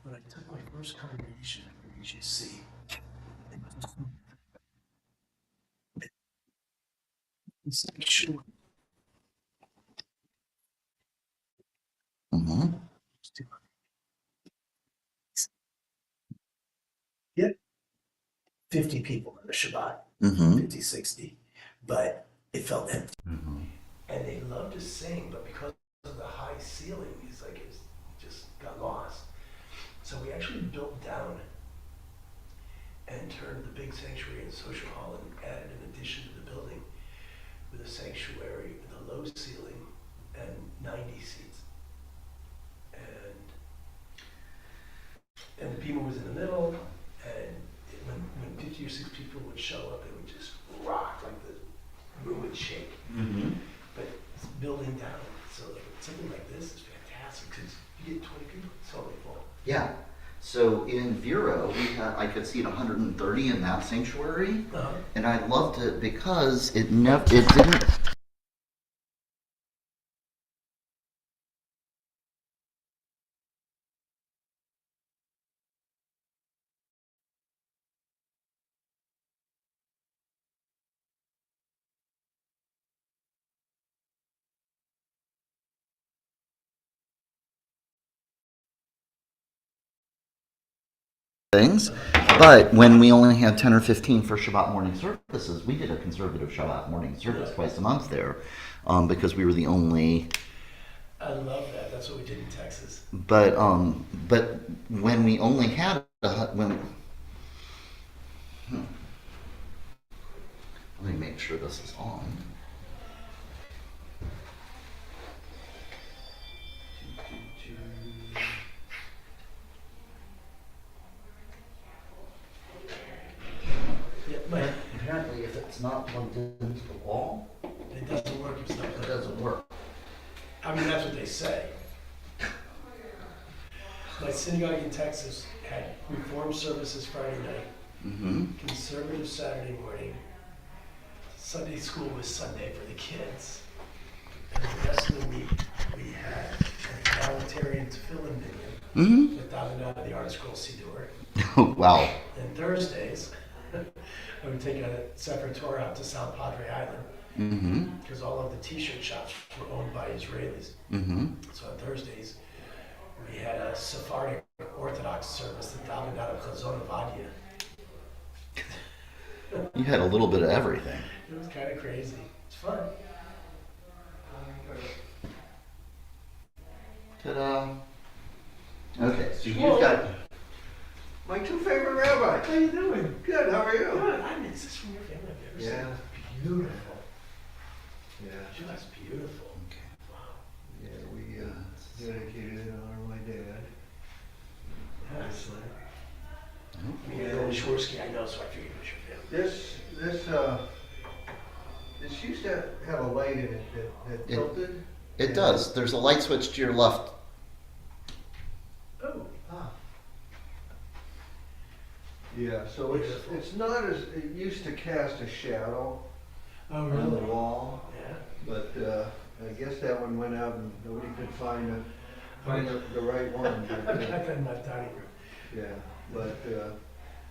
When I took my first congregation for UGC, it's like, sure. Mm-hmm. Yep. 50 people in the Shabbat, Mm-hmm. 50, 60, but it felt empty. Mm-hmm. And they loved to sing, but because of the high ceiling, it's like it just got lost. So we actually built down and turned the big sanctuary into social hall and added an addition to the building with a sanctuary with a low ceiling and 90 seats. And the people was in the middle, and when 50 or 60 people would show up, it would just rock, like the room would shake. Mm-hmm. But it's building down, so like something like this is fantastic because you get 20 people, it's totally full. Yeah. So in Vero, I could seat 130 in that sanctuary, and I loved it because it didn't. Things, but when we only had 10 or 15 for Shabbat morning services, we did a conservative Shabbat morning service twice a month there, because we were the only. I love that. That's what we did in Texas. But when we only had let me make sure this is on. Yeah, but Apparently, if it's not plugged into the wall, it doesn't work if it's not it plugged. doesn't work. I mean, that's what they say. My synagogue in Texas had Reform services Friday night, Mm-hmm. conservative Saturday morning, Sunday school was Sunday for the kids, and the rest of the week we had an egalitarian tefillin minion Mm-hmm. with Davenant the Art Scroll Siddur. Wow. And Thursdays, I would take a separate tour out to South Padre Island Mm-hmm. because all of the t-shirt shops were owned by Israelis. Mm-hmm. So on Thursdays, we had a Sephardic Orthodox service that davened out of Chazon Avadia. You had a little bit of everything. It was kind of crazy. It's fun. Ta-da. Okay, so you've got. My two favorite rabbis. How you doing? Good, how are you? Good. I mean, is this from your family? I've never seen it. Beautiful. Yeah. Just beautiful. Wow. Yeah, we dedicated it in honor of my dad. Yes. I mean, Shorsky, I know, so I figured it was your family. This used to have a light in it that tilted. It does. There's a light switch to your left. Oh. Ah. Yeah, so it's not as, it used to cast a shadow Oh, on the really? wall, Yeah. but I guess that one went out and nobody could find the right one. I've got that in my dining room. Yeah, but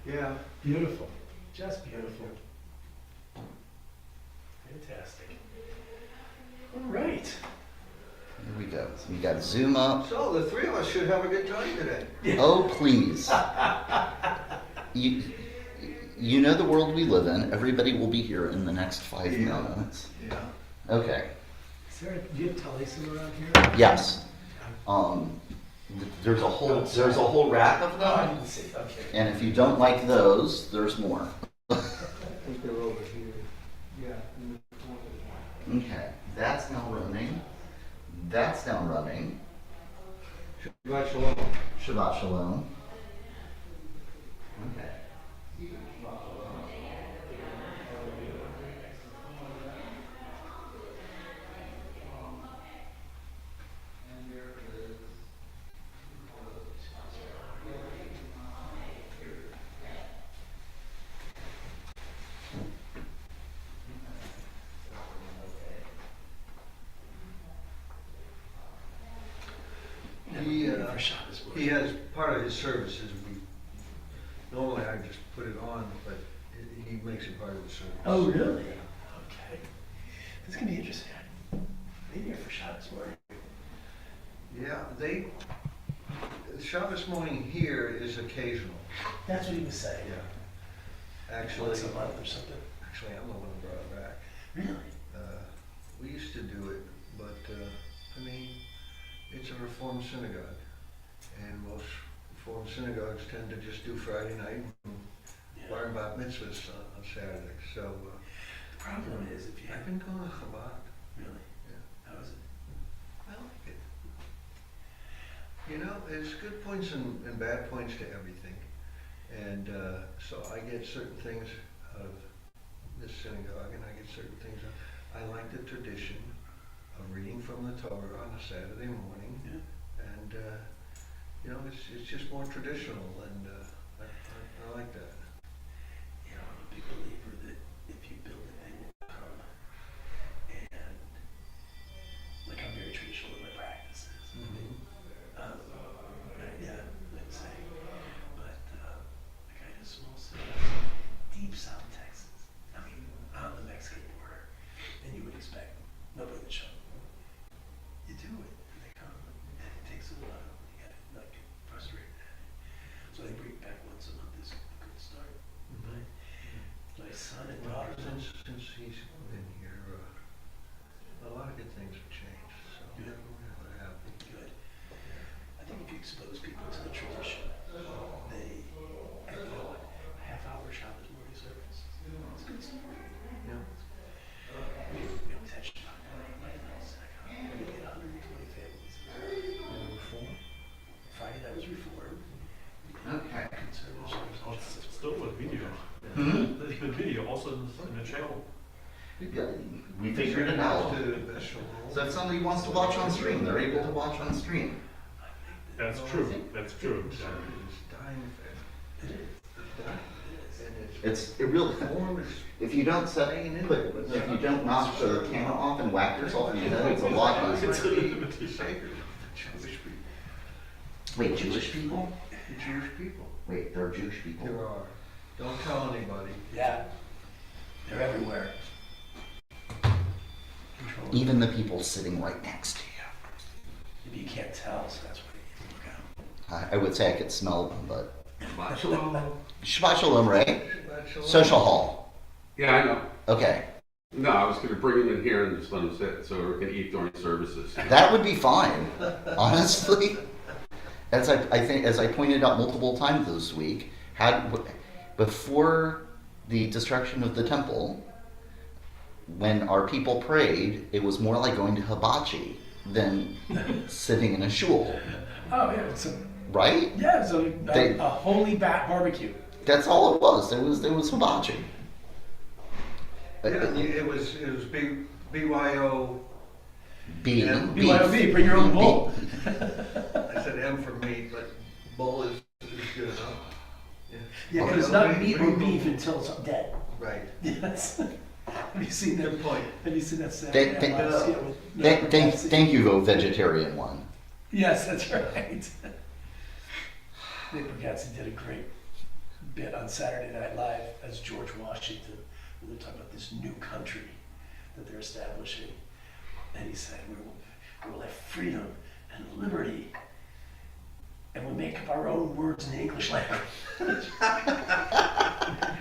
yeah. Beautiful. Just beautiful. Fantastic. All right. Here we go. So we got Zoom up. So the three of us should have a good time today. Oh, please. You know the world we live in. Everybody will be here in the next 5 minutes. Yeah. Okay. Do you have Taliesim around here? Yes. There's a whole rack of Oh, I them. didn't see. Okay. And if you don't like those, there's more. I think they're over here. Yeah. in the corner. Okay. That's now running. That's now running. Shabbat shalom. Shabbat shalom. Okay. For Shabbos. He has, part of his service is normally I just put it on, but he makes it part of the service. Oh, really? Okay. This is gonna be interesting. Maybe here for Shabbos morning. Yeah, Shabbos morning here is occasional. That's what he was saying. Yeah. Actually, Once a month or something. actually, I'm the one who brought it back. Really? We used to do it, but, I mean, it's a Reformed synagogue. And most Reformed synagogues tend to just do Friday night and Yeah. learn about mitzvahs on Saturday. So, The problem is if you I've have been going to Chabad. really. Yeah. How is it? I like it. You know, there's good points and bad points to everything. And so I get certain things out of this synagogue, and I get certain things. I like the tradition of reading from the Torah on a Saturday morning. Yeah. And, you know, it's just more traditional, and I like that. You know, I'm a big believer that if you build it, they will come. And like I'm very traditional in my practices. Yeah, I'd say. But like I had a small city, deep South Texas. I mean, on the Mexican border, and you would expect nobody to show. You do it, and they come, and it takes a while. You gotta not get frustrated at it. So they bring it back once a month is a good start. But my son and daughter, Since he's been here, a lot of good things have changed. So Yeah. we're happy. good. I think if you expose people to the tradition, they, and you know what, a half-hour Shabbos morning service, it's good stuff. Yeah. We always had Shabbat morning nights. We get 120 families. And Reform. Friday night was Reformed. Okay. Conservative service. Oh, it's still with video. Hmm? There's been video also in the channel. We figured it out. To the special rule. So if somebody wants to watch on stream, they're able to watch on stream. That's true. That's true. It's dying fast. It is. It's dying. And It really. Reform is If you don't set, if you don't knock the camera off and whack yourself in the head, it's a lot easier. It's the sacred of the Jewish people. Wait, Jewish people? The Jewish people. Wait, there are Jewish people? There are. Don't tell anybody. Yeah. They're everywhere. Control. Even the people sitting right next to you. Maybe you can't tell, so that's why you need to look out. I would say I could smell them, but. Shalom. Shabbat Shalom, Ray. Shabbat shalom. Social hall. Yeah, I know. Okay. No, I was going to bring them in here and just let them sit so we can eat during services. That would be fine, honestly. As I pointed out multiple times this week, before the destruction of the temple, when our people prayed, it was more like going to hibachi than sitting in a shul, Oh, yeah, it's right? a holy bat barbecue. That's all it was. There was hibachi. Yeah, it was BYO. Beef. Yeah, BYOB, bring your own bowl. I said M for meat, but bowl is good enough. Yeah, because it's not meat or beef until it's dead. Right. Yes. Have you seen that? Good point. Have you seen that Saturday Thank- Night Live skit with- Thank you, O vegetarian one. Yes, that's right. Nick Bargatze did a great bit on Saturday Night Live as George Washington. They're talking about this new country that they're establishing. And he said, we will have freedom and liberty. And we'll make up our own words in the English language.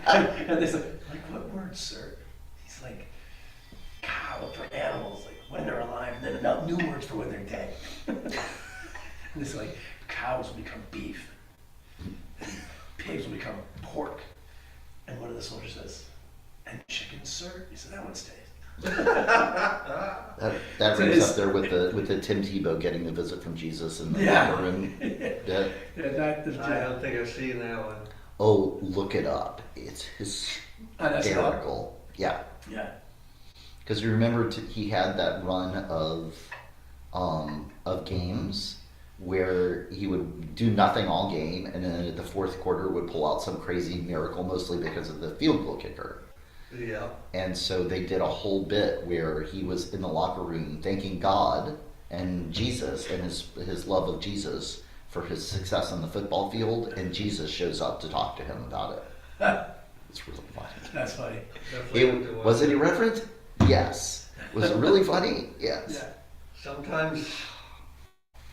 and they said, like, what words, sir? He's like, cow for animals, like when they're alive, and then enough new words for when they're dead. And it's like, cows will become beef. And pigs will become pork. And one of the soldiers says, and chicken, sir? He said, that one stays. That So rings it's- up there with the Tim Tebow getting the visit from Jesus in the Yeah. locker room. Yeah. Yeah, that, I don't think I've seen that one. Oh, look it up. It's that's hysterical. Yeah, yeah. because you remember he had that run of games where he would do nothing all game, and then at the fourth quarter would pull out some crazy miracle, mostly because of the field goal kicker. Yeah. And so they did a whole bit where he was in the locker room thanking God and Jesus and his love of Jesus for his success on the football field, and Jesus shows up to talk to him about it. It's really funny. That's funny. Was it irreverent? Yes. Was it really funny? Yes. Yeah. Sometimes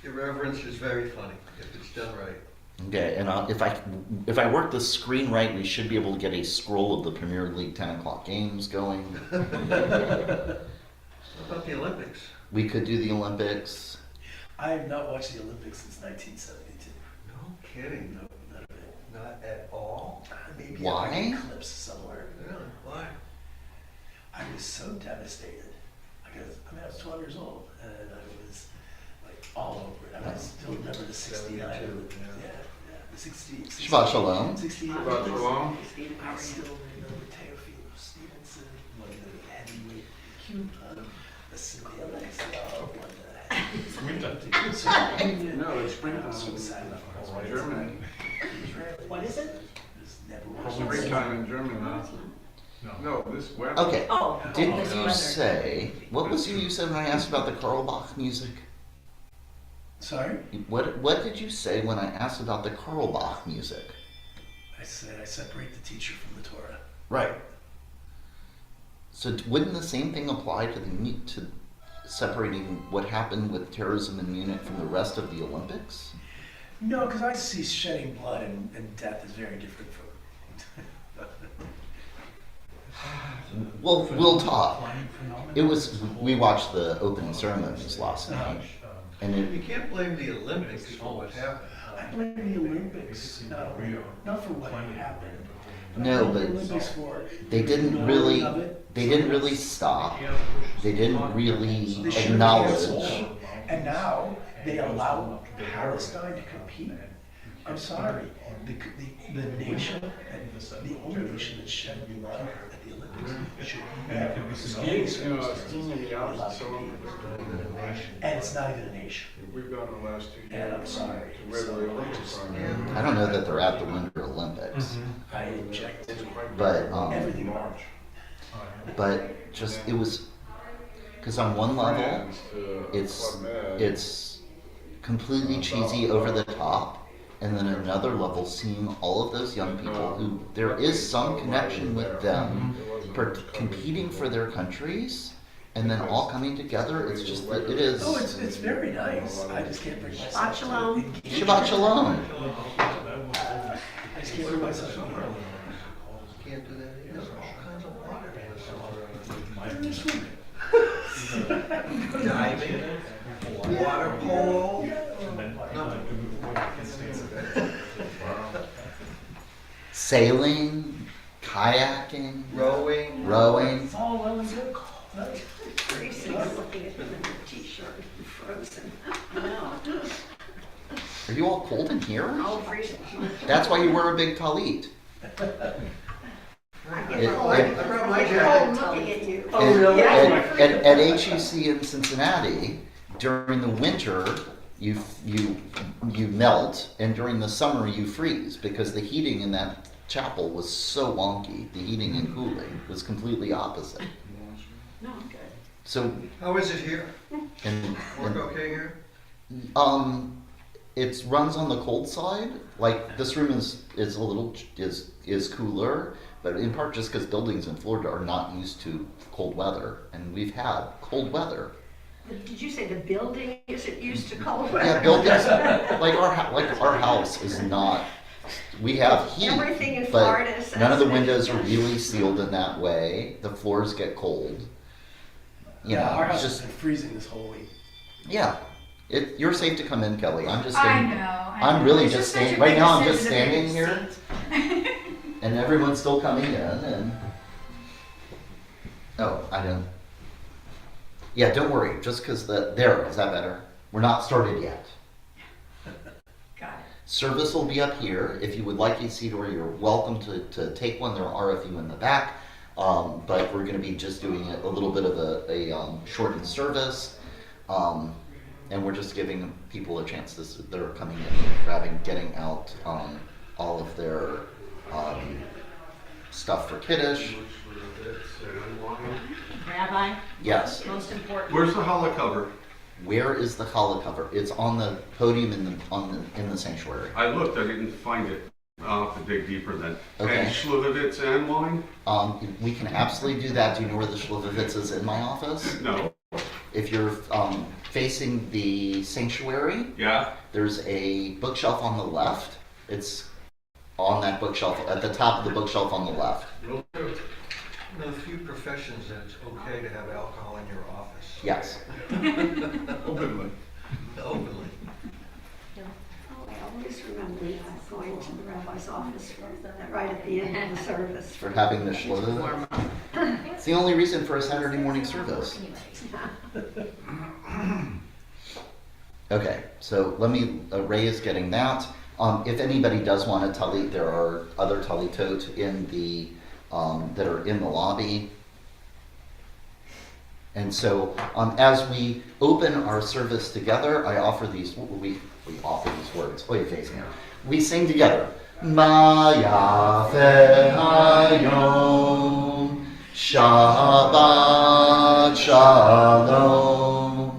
irreverence is very funny if it's done right. Okay, and if I work the screen right, we should be able to get a scroll of the Premier League 10 o'clock games going. What about the Olympics? We could do the Olympics. I have not watched the Olympics since 1972. No kidding. No, none of it. Not at all? Maybe Why? a clips somewhere. Really? Why? I was so devastated. I was 12 years old, and I was like all over it. I still remember the 69. Yeah, the 60. Shabbat Shalom. 68. Shabbat Shalom. I still remember Teofilo Stevenson, one of the heavyweight, the Cynthia Alexia, one of the Springtime. No, it's springtime. So sad. in Germany. What is it? Springtime in Germany. No, this weather. Okay. Oh, Didn't this you weather. say, what was you said when I asked about the Karl Bach music? Sorry? What did you say when I asked about the Karl Bach music? I said I separate the teacher from the Torah. Right. So wouldn't the same thing apply to separating what happened with terrorism in Munich from the rest of the Olympics? No, because I see shedding blood and death is very different from. Well, we'll talk. We watched the opening ceremonies last night, and You can't blame the Olympics for what happened. I blame the Olympics, not for what happened. No, I blame but the Olympics for they didn't ignoring really of it. they didn't really stop. They didn't really They should have acknowledge. canceled, and now they allow Palestine to compete. I'm sorry, the nation, the only nation that shed blood at the Olympics should never be allowed to compete. And it's not even a nation. We've gone the last 2 years. And I'm sorry. Regular Olympics. I don't know that they're at the Winter Olympics, I object to but everything about it. but just it was because on one level it's completely cheesy, over the top, and then another level, seeing all of those young people who there is some connection with them competing for their countries, and then all coming together. It's just that it is. Oh, it's very nice. I just can't bring myself. Shabbat shalom. to engage. Shabbat Shalom. I just can't bring myself to engage. Can't do that either. There's all kinds of water in You're swimming. this. Diving, water polo. Sailing, kayaking, Rowing. rowing. It's all well and good. Nice. Grace is looking at him in a t-shirt, frozen. I know. Are you all cold in here? Oh, freezing. That's why you wear a big talit. I It- get cold. it- I brought my I get jacket. cold looking at you. Oh, really? At HEC in Cincinnati, during the winter, you melt, and during the summer you freeze, because the heating in that chapel was so wonky. The heating and cooling was completely opposite. No, I'm good. So, How is it here? and, Work okay here? it runs on the cold side. Like this room is a little is cooler, but in part just because buildings in Florida are not used to cold weather, and we've had cold weather. Did you say the building isn't used to cold weather? Yeah, buildings like our house is not. We have heat, Everything in but Florida is none of the sensitive. windows are really sealed in that way. The floors get cold. You Yeah, know, our it's house has just been freezing this whole week. yeah. You're safe to come in, Kelly. I'm just I standing. know. I I'm know. really It's just such a standing right big now. I'm just decision to standing make here, and everyone's still coming in. And oh, I don't. Yeah, don't worry. Just because is that better? We're not started yet. Got it. Service will be up here. If you would like a seat, or you're welcome to take one. There are a few in the back, but we're going to be just doing a little bit of a shortened service, and we're just giving people a chance. They're coming in, getting out all of their stuff for Kiddush. Rabbi, Yes. most important. Where's the challah cover? Where is the challah cover? It's on the podium in the sanctuary. I looked, I didn't find it. I'll have to dig deeper then. Okay. And Shlivovitz and wine? We can absolutely do that. Do you know where the Shlovovitz is in my office? No. If you're facing the sanctuary, Yeah? there's a bookshelf on the left. It's on that bookshelf, at the top of the bookshelf on the left. Will do. One of the few professions that it's okay to have alcohol in your office. Yes. Openly. Openly. Oh, I always remember going to the rabbi's office right at the end of the service. For having the Shlovovitz. It's the only reason for a Saturday morning service. Okay, so let me, Ray is getting that. If anybody does want a talit, there are other talitot in the, that are in the lobby. And so, as we open our service together, I offer these, we offer these words. Oy facing here. We sing together. Ma yafe hayom, Shabbat shalom.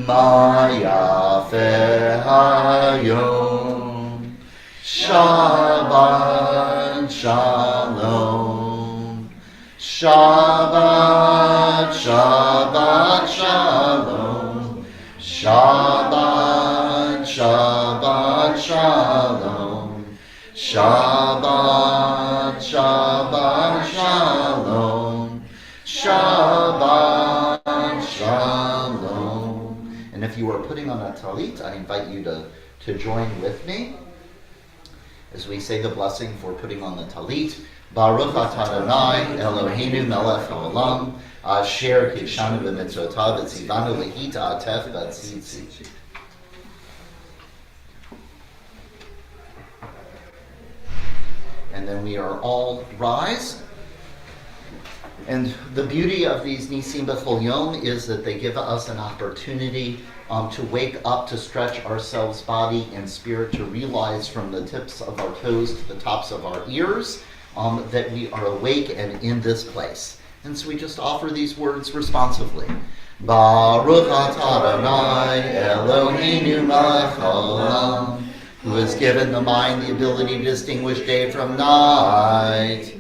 Ma yafe hayom, Shabbat shalom. Shabbat, Shabbat shalom. Shabbat, Shabbat shalom. Shabbat, Shabbat shalom. Shabbat shalom. And if you are putting on a talit, I invite you to join with me as we say the blessing for putting on the talit. Baruch atah Adonai Eloheinu melech haolam asher kidshanu b'mitzvotav v'tzivanu l'hita'atef b'tzitzit. And then we are all rise. And the beauty of these Nisim B'chol Yom is that they give us an opportunity to wake up, to stretch ourselves body and spirit, to realize from the tips of our toes to the tops of our ears that we are awake and in this place. And so we just offer these words responsively. Baruch atah Adonai Eloheinu melech haolam, who has given the mind the ability to distinguish day from night.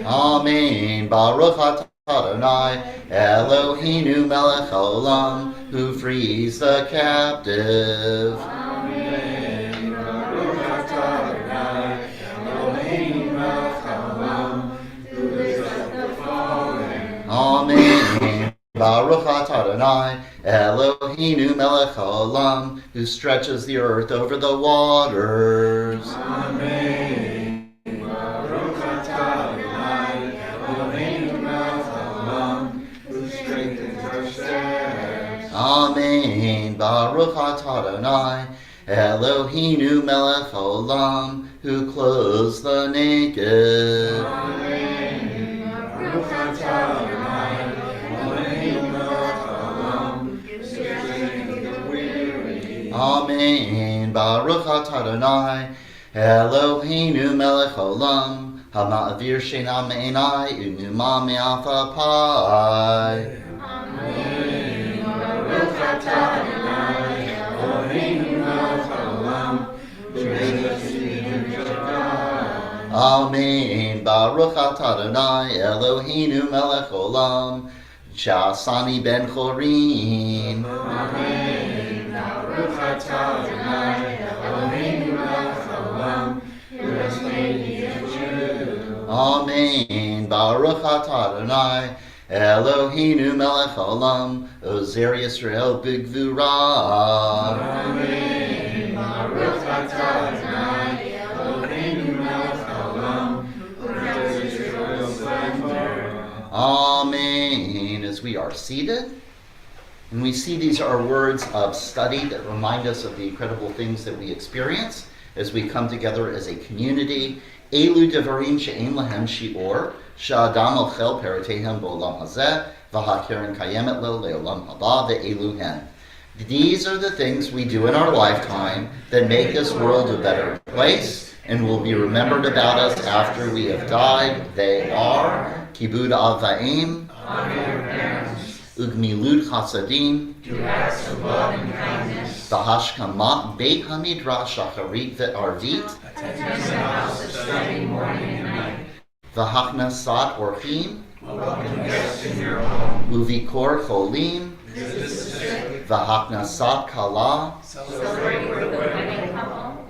Amen. Baruch atah Adonai Eloheinu melech haolam, who frees the captive. Amen. Baruch atah Adonai Eloheinu melech haolam, who lifts up the fallen. Amen. Baruch atah Adonai Eloheinu melech haolam, who stretches the earth over the waters. Amen. Baruch atah Adonai Eloheinu melech haolam, who strengthens our steps. Amen. Baruch atah Adonai Eloheinu melech haolam, who clothes the naked. Amen. Baruch atah Adonai Eloheinu melech haolam, who strengthens the weary. Amen. Baruch atah Adonai Eloheinu melech haolam, hama'avir sheina me'enai u'numa me'afapai. Amen. Baruch atah Adonai Eloheinu melech haolam, who makes us see the good God. Amen. Baruch atah Adonai Eloheinu melech haolam, Shasani ben chorin. Amen. Baruch atah Adonai Eloheinu melech haolam, who has made me a Jew. Amen. Baruch atah Adonai Eloheinu melech haolam, Ozer Yisrael b'gvura. Amen. Baruch atah Adonai Eloheinu melech haolam, who gives Israel splendor. Amen. As we are seated, and we see these are words of study that remind us of the incredible things that we experience as we come together as a community. Elu devarim she'en lahem shi'or, she'adam ochel perotehem b'olam hazeh, v'hakeren kayemet lo le'olam haba ve'elu hen. These are the things we do in our lifetime that make this world a better place and will be remembered about us after we have died. They are Kibud Av Va'im, Honor your parents. Ugmilut Chasadim, Do acts of love and kindness. V'hashkamat Beit HaMidrash Shacharit Ve'arvit, Attend the house of study morning and night. V'hachnasat Orchim, Welcome guests in your home. Uvikor Cholim, Visit the sick. V'hachnasat Kala, Celebrate with the wedding couple.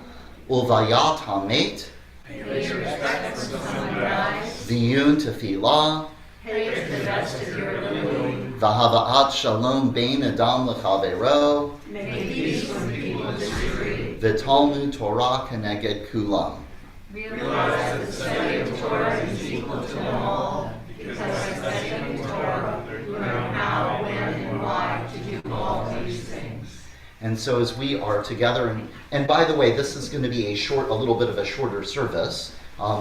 Uvayat Hamet, Pay respect for the sunrise. V'yun Tefillah, Pray to the best of your ability. V'hava'at Shalom Bein Adam L'Chavero, Make Peace when people disagree. V'talmud Torah Keneged Kulam. Realize that the study of Torah is equal to them all, because by studying Torah, you learn how, when, and why to do all these things. And so as we are together, and by the way, this is going to be a little bit of a shorter service,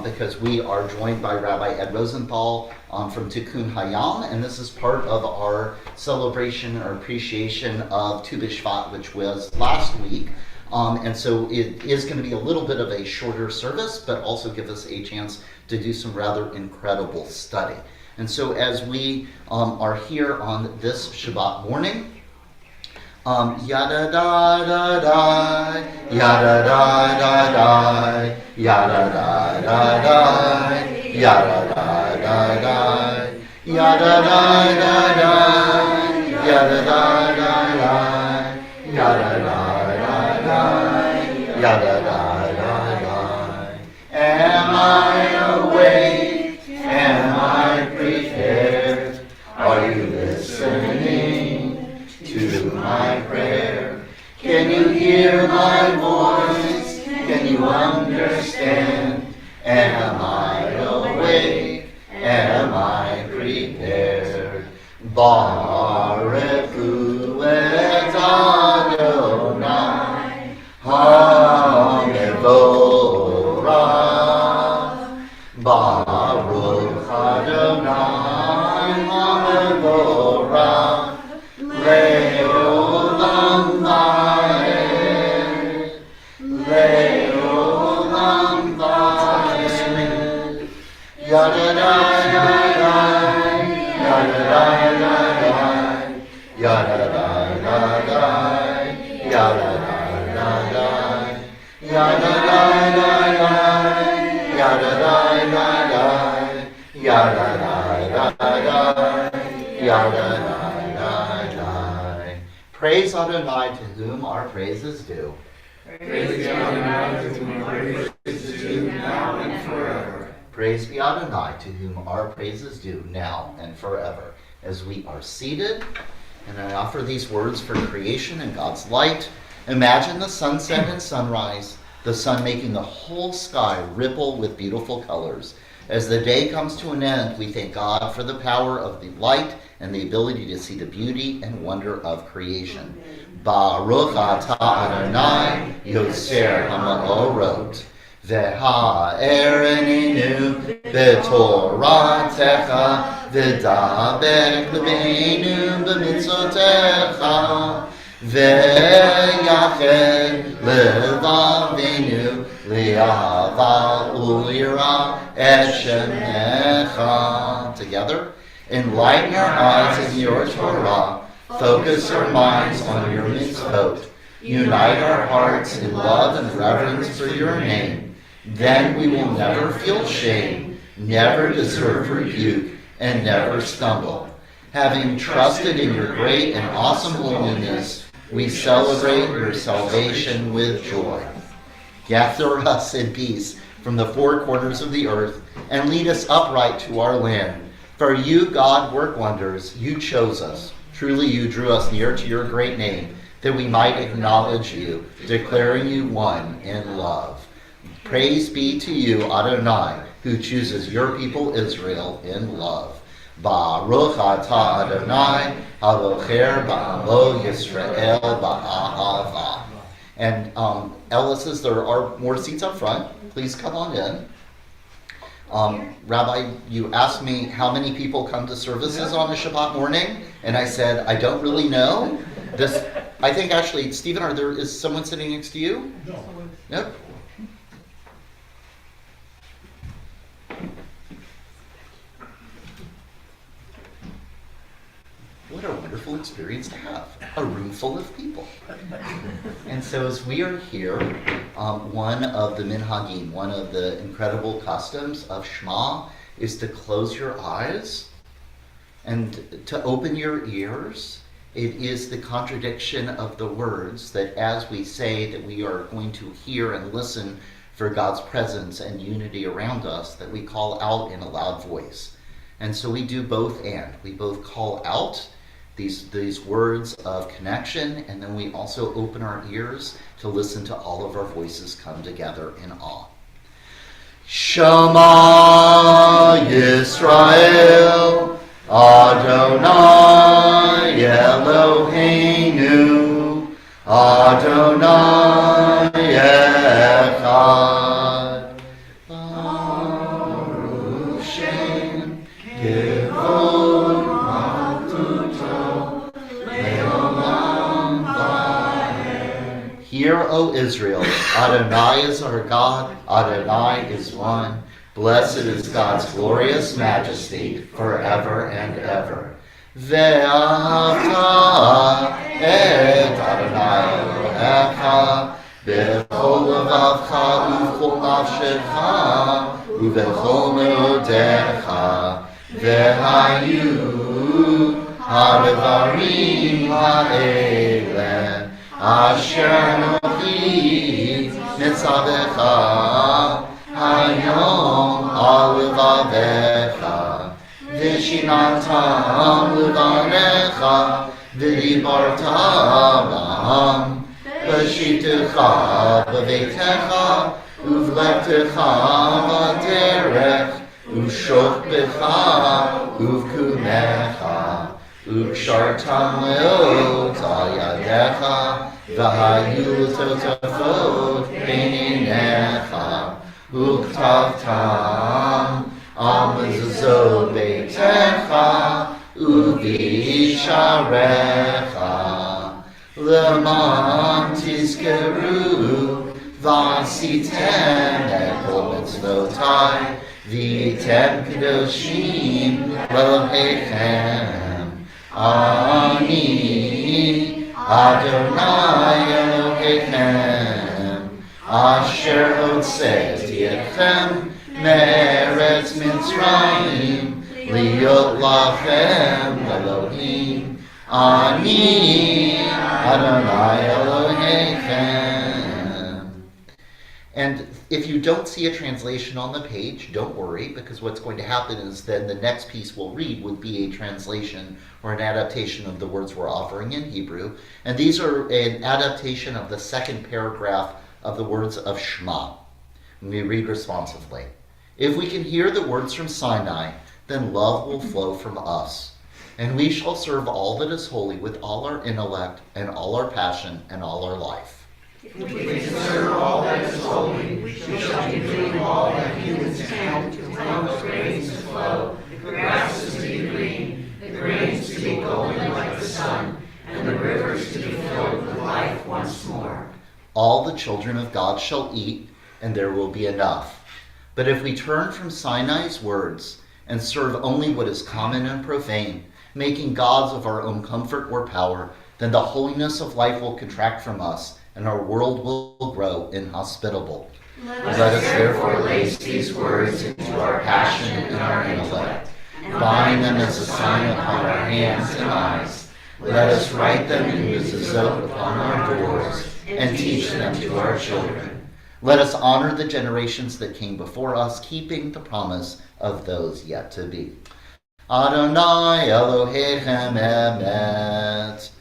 because we are joined by Rabbi Ed Rosenthal from Tikkun Hayam, and this is part of our celebration or appreciation of Tu B'Shvat, which was last week. And so it is going to be a little bit of a shorter service, but also give us a chance to do some rather incredible study. And so as we are here on this Shabbat morning, yada da da da, yada da da da, yada da da da, yada da da da, yada da da da, yada da da da, yada da da da, yada da da da. Am I awake? Am I prepared? Are you listening to my prayer? Can you hear my voice? Can you understand? Am I awake? Am I prepared? Baruch Hu et Adonai HaMevorach. Baruch Adonai HaMevorach. Le'olam va'ed. Le'olam va'ed. Yada da da da. Yada da da da. Yada da da da. Yada da da da. Yada da da da. Yada da da da. Yada da da da. Yada da da da. Praise Adonai, to whom our praise is due. Praise be Adonai, to whom our praise is due now and forever. Praise be Adonai, to whom our praise is due now and forever. As we are seated, and I offer these words for creation and God's light. Imagine the sunset and sunrise, the sun making the whole sky ripple with beautiful colors. As the day comes to an end, we thank God for the power of the light and the ability to see the beauty and wonder of creation. Baruch atah Adonai, Yotzer ha'ma'orot, v'ha'erenenu b'toratecha, v'dabek l'beinu b'mitzvotecha, v'yached levavenu li'ahava u'lira et shemecha. Together, enlighten our eyes in your Torah, focus our minds on your mitzvot, unite our hearts in love and reverence for your name. Then we will never feel shame, never deserve rebuke, and never stumble. Having trusted in your great and awesome holiness, we celebrate your salvation with joy. Gather us in peace from the four corners of the earth, and lead us upright to our land. For you, God, work wonders. You chose us. Truly you drew us near to your great name, that we might acknowledge you, declaring you one in love. Praise be to you, Adonai, who chooses your people Israel in love. Baruch atah Adonai, Halocher ba'amo Yisrael ba'ahava. And Ella says there are more seats up front. Please come on in. Rabbi, you asked me how many people come to services on a Shabbat morning, and I said, I don't really know. I think actually, Stephen, is someone sitting next to you? No. Nope. What a wonderful experience to have, a room full of people. And so as we are here, one of the minhagim, one of the incredible customs of Shema is to close your eyes and to open your ears. It is the contradiction of the words that as we say that we are going to hear and listen for God's presence and unity around us, that we call out in a loud voice. And so we do both and. We both call out these words of connection, and then we also open our ears to listen to all of our voices come together in awe. Shema Yisrael, Adonai Eloheinu, Adonai Echad. Baruch Shem Kivod Malchuto Leolam Vaed. Hear, O Israel, Adonai is our God, Adonai is one. Blessed is God's glorious majesty forever and ever. Ve'ahavta et Adonai Elohecha b'chol levavcha u'b'chol nafshecha u'b'chol me'odecha ve'hayu ha'devarim ha'ele asher anochi mitzavecha Hayom alevavecha, v'shinatam levanecha, v'dibarta b'ham, v'shitecha b'veitecha, uv'lechtecha b'derech, u'shokbecha uv'kumecha, u'kshartam leot al yadecha, v'hayu totafot b'einecha. Uktavtam amazazot beitecha uvisharecha leman tizkeru vasitem ekol mitzvotai v'item kedoshim lelohechem ani Adonai Elohechem Asher hotzeti etchem me'eretz Mitzrayim liot lachem Elohim ani Adonai Elohechem. And if you don't see a translation on the page, don't worry, because what's going to happen is then the next piece we'll read would be a translation or an adaptation of the words we're offering in Hebrew. And these are an adaptation of the second paragraph of the words of Shema. We read responsively. If we can hear the words from Sinai, then love will flow from us. And we shall serve all that is holy with all our intellect and all our passion and all our life. If we can serve all that is holy, we shall do all that humans can to help the rains to flow, the grasses to be green, the grains to be golden like the sun, and the rivers to be filled with life once more. All the children of God shall eat, and there will be enough. But if we turn from Sinai's words and serve only what is common and profane, making gods of our own comfort or power, then the holiness of life will contract from us, and our world will grow inhospitable. Let us therefore lace these words into our passion and our intellect, and bind them as a sign upon our hands and eyes. Let us write them in mezuzot upon our doors, and teach them to our children. Let us honor the generations that came before us, keeping the promise of those yet to be. Adonai Elohechem emet.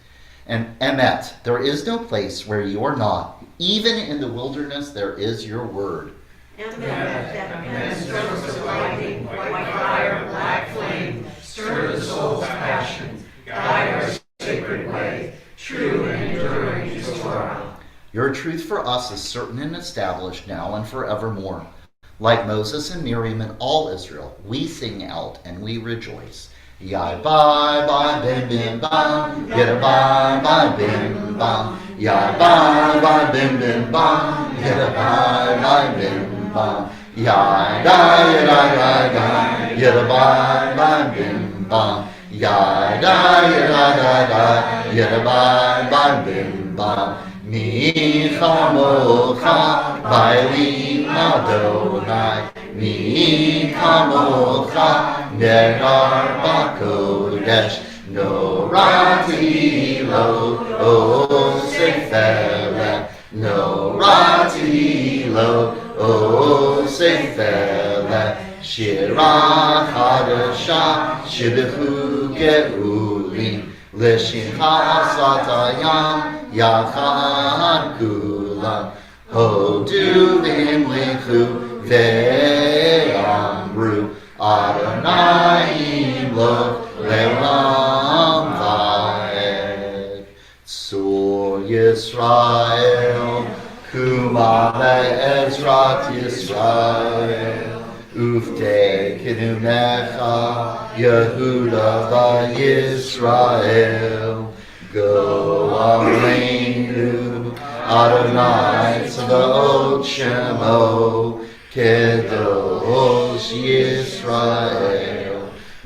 And emet, there is no place where you are not. Even in the wilderness there is your word. Amen. That strokes of lightning, white fire, black flame, stir the soul's passion, guide our sacred way, true and enduring is Torah. Your truth for us is certain and established now and forevermore. Like Moses and Miriam and all Israel, we sing out and we rejoice. Yai bye bye bim bim bam, yada bye bye bim bam. Yai bye bye bim bim bam, yada bye bye bim bam. Yai da yada yada yada bye bye bim bim bam. Yada yada da yada ba ba bim bam. Mi chamocha ba'elim Adonai. Mi chamocha nedar b'kodesh. Norati lo o sefele. Norati lo o sefele. Shira chadasha shibechu ge'ulim. L'shimcha satayam yachad kulam. Hodu v'imlichu ve'amru Adonai lo le'olam va'ed. Tzur Yisrael kuma ve'ezrat Yisrael. Ufte kinunecha Yehuda v'Yisrael. Go Aleinu Adonai Tzvaot Shemo Kedosh Yisrael.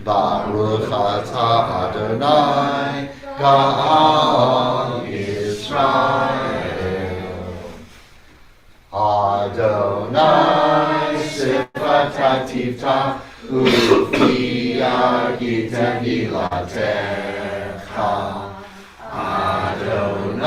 Baruch atah Adonai Ga'al Yisrael. Adonai Sifat Tivtach Ufi Yagita Gilatecha. Adonai,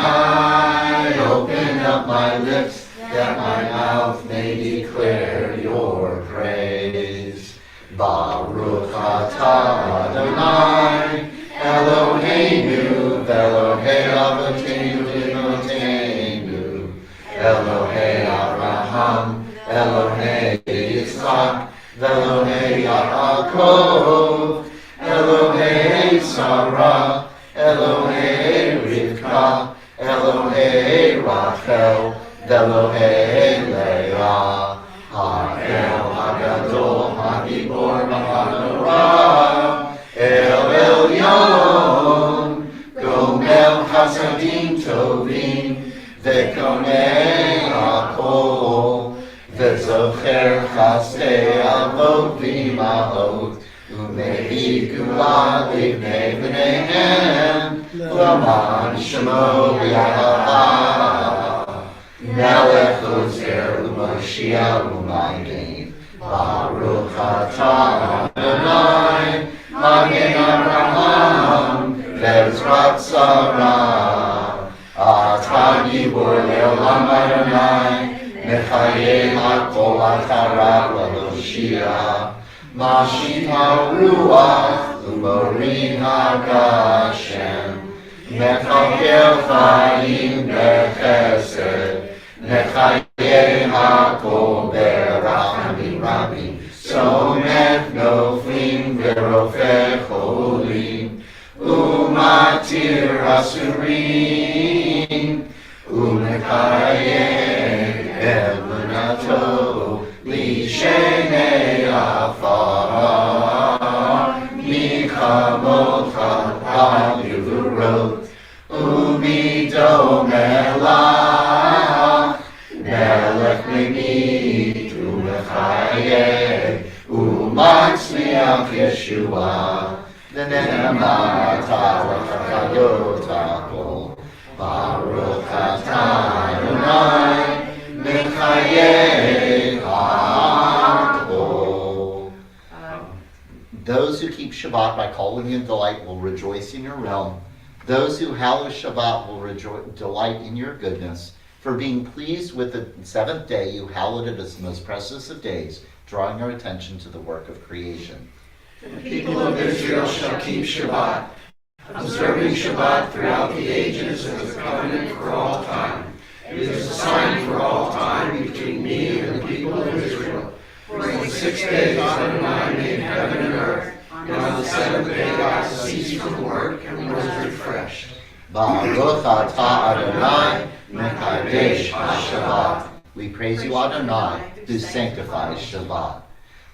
open up my lips, that my mouth may declare your praise. Baruch atah Adonai, Eloheinu, Elohei Avotenu V'Imotenu, Elohei Abraham, Elohei Yitzchak, Elohei Yaakov, Elohei Sarah, Elohei Rivka, Elohei Rachel, Elohei Leah, Ha'el Hagadol, Ha'gibor Ha'anorah, El Elyon, Gomel Chasadim Tovim, Ve'konei Hakol, Ve'zocher Chasdei Avot V'imahot, Umevi Gula Livnei B'neihem, L'man Shemo Yahava, Melech Ozer U'Mashiach U'Magen, Baruch atah Adonai, Magen Abraham, Ve'ezrat Sarah, Atah Gibor Le'olam Adonai, Mechaye HaKol Atara L'Hoshia, Mashit HaRuach U'Morin HaGashem, Mechakel Chaim B'Chesed, Mechaye HaKol Berachamim Rabim, Somet Noflim V'Rofeh Cholim, U'Matir Asurim, U'Mekayem Emunato, Lishenei Afar, Michamocha Ha'Yivurot, U'Mido Melach, Melech Memit, U'Mechayeh, U'Matzliach Yeshua, V'Ne'emat Ha'Chayot HaKol, Baruch atah Adonai, Mechayeh HaKol. Those who keep Shabbat by calling in delight will rejoice in your realm. Those who hallow Shabbat will delight in your goodness. For being pleased with the seventh day, you hallowed it as the most precious of days, drawing our attention to the work of creation. The people of Israel shall keep Shabbat, observing Shabbat throughout the ages as a covenant for all time. It is a sign for all time between me and the people of Israel. For in 6 days Adonai made heaven and earth, and on the seventh day God ceased from work and was refreshed. Baruch atah Adonai, Mekadesh HaShabbat. We praise you, Adonai, who sanctifies Shabbat.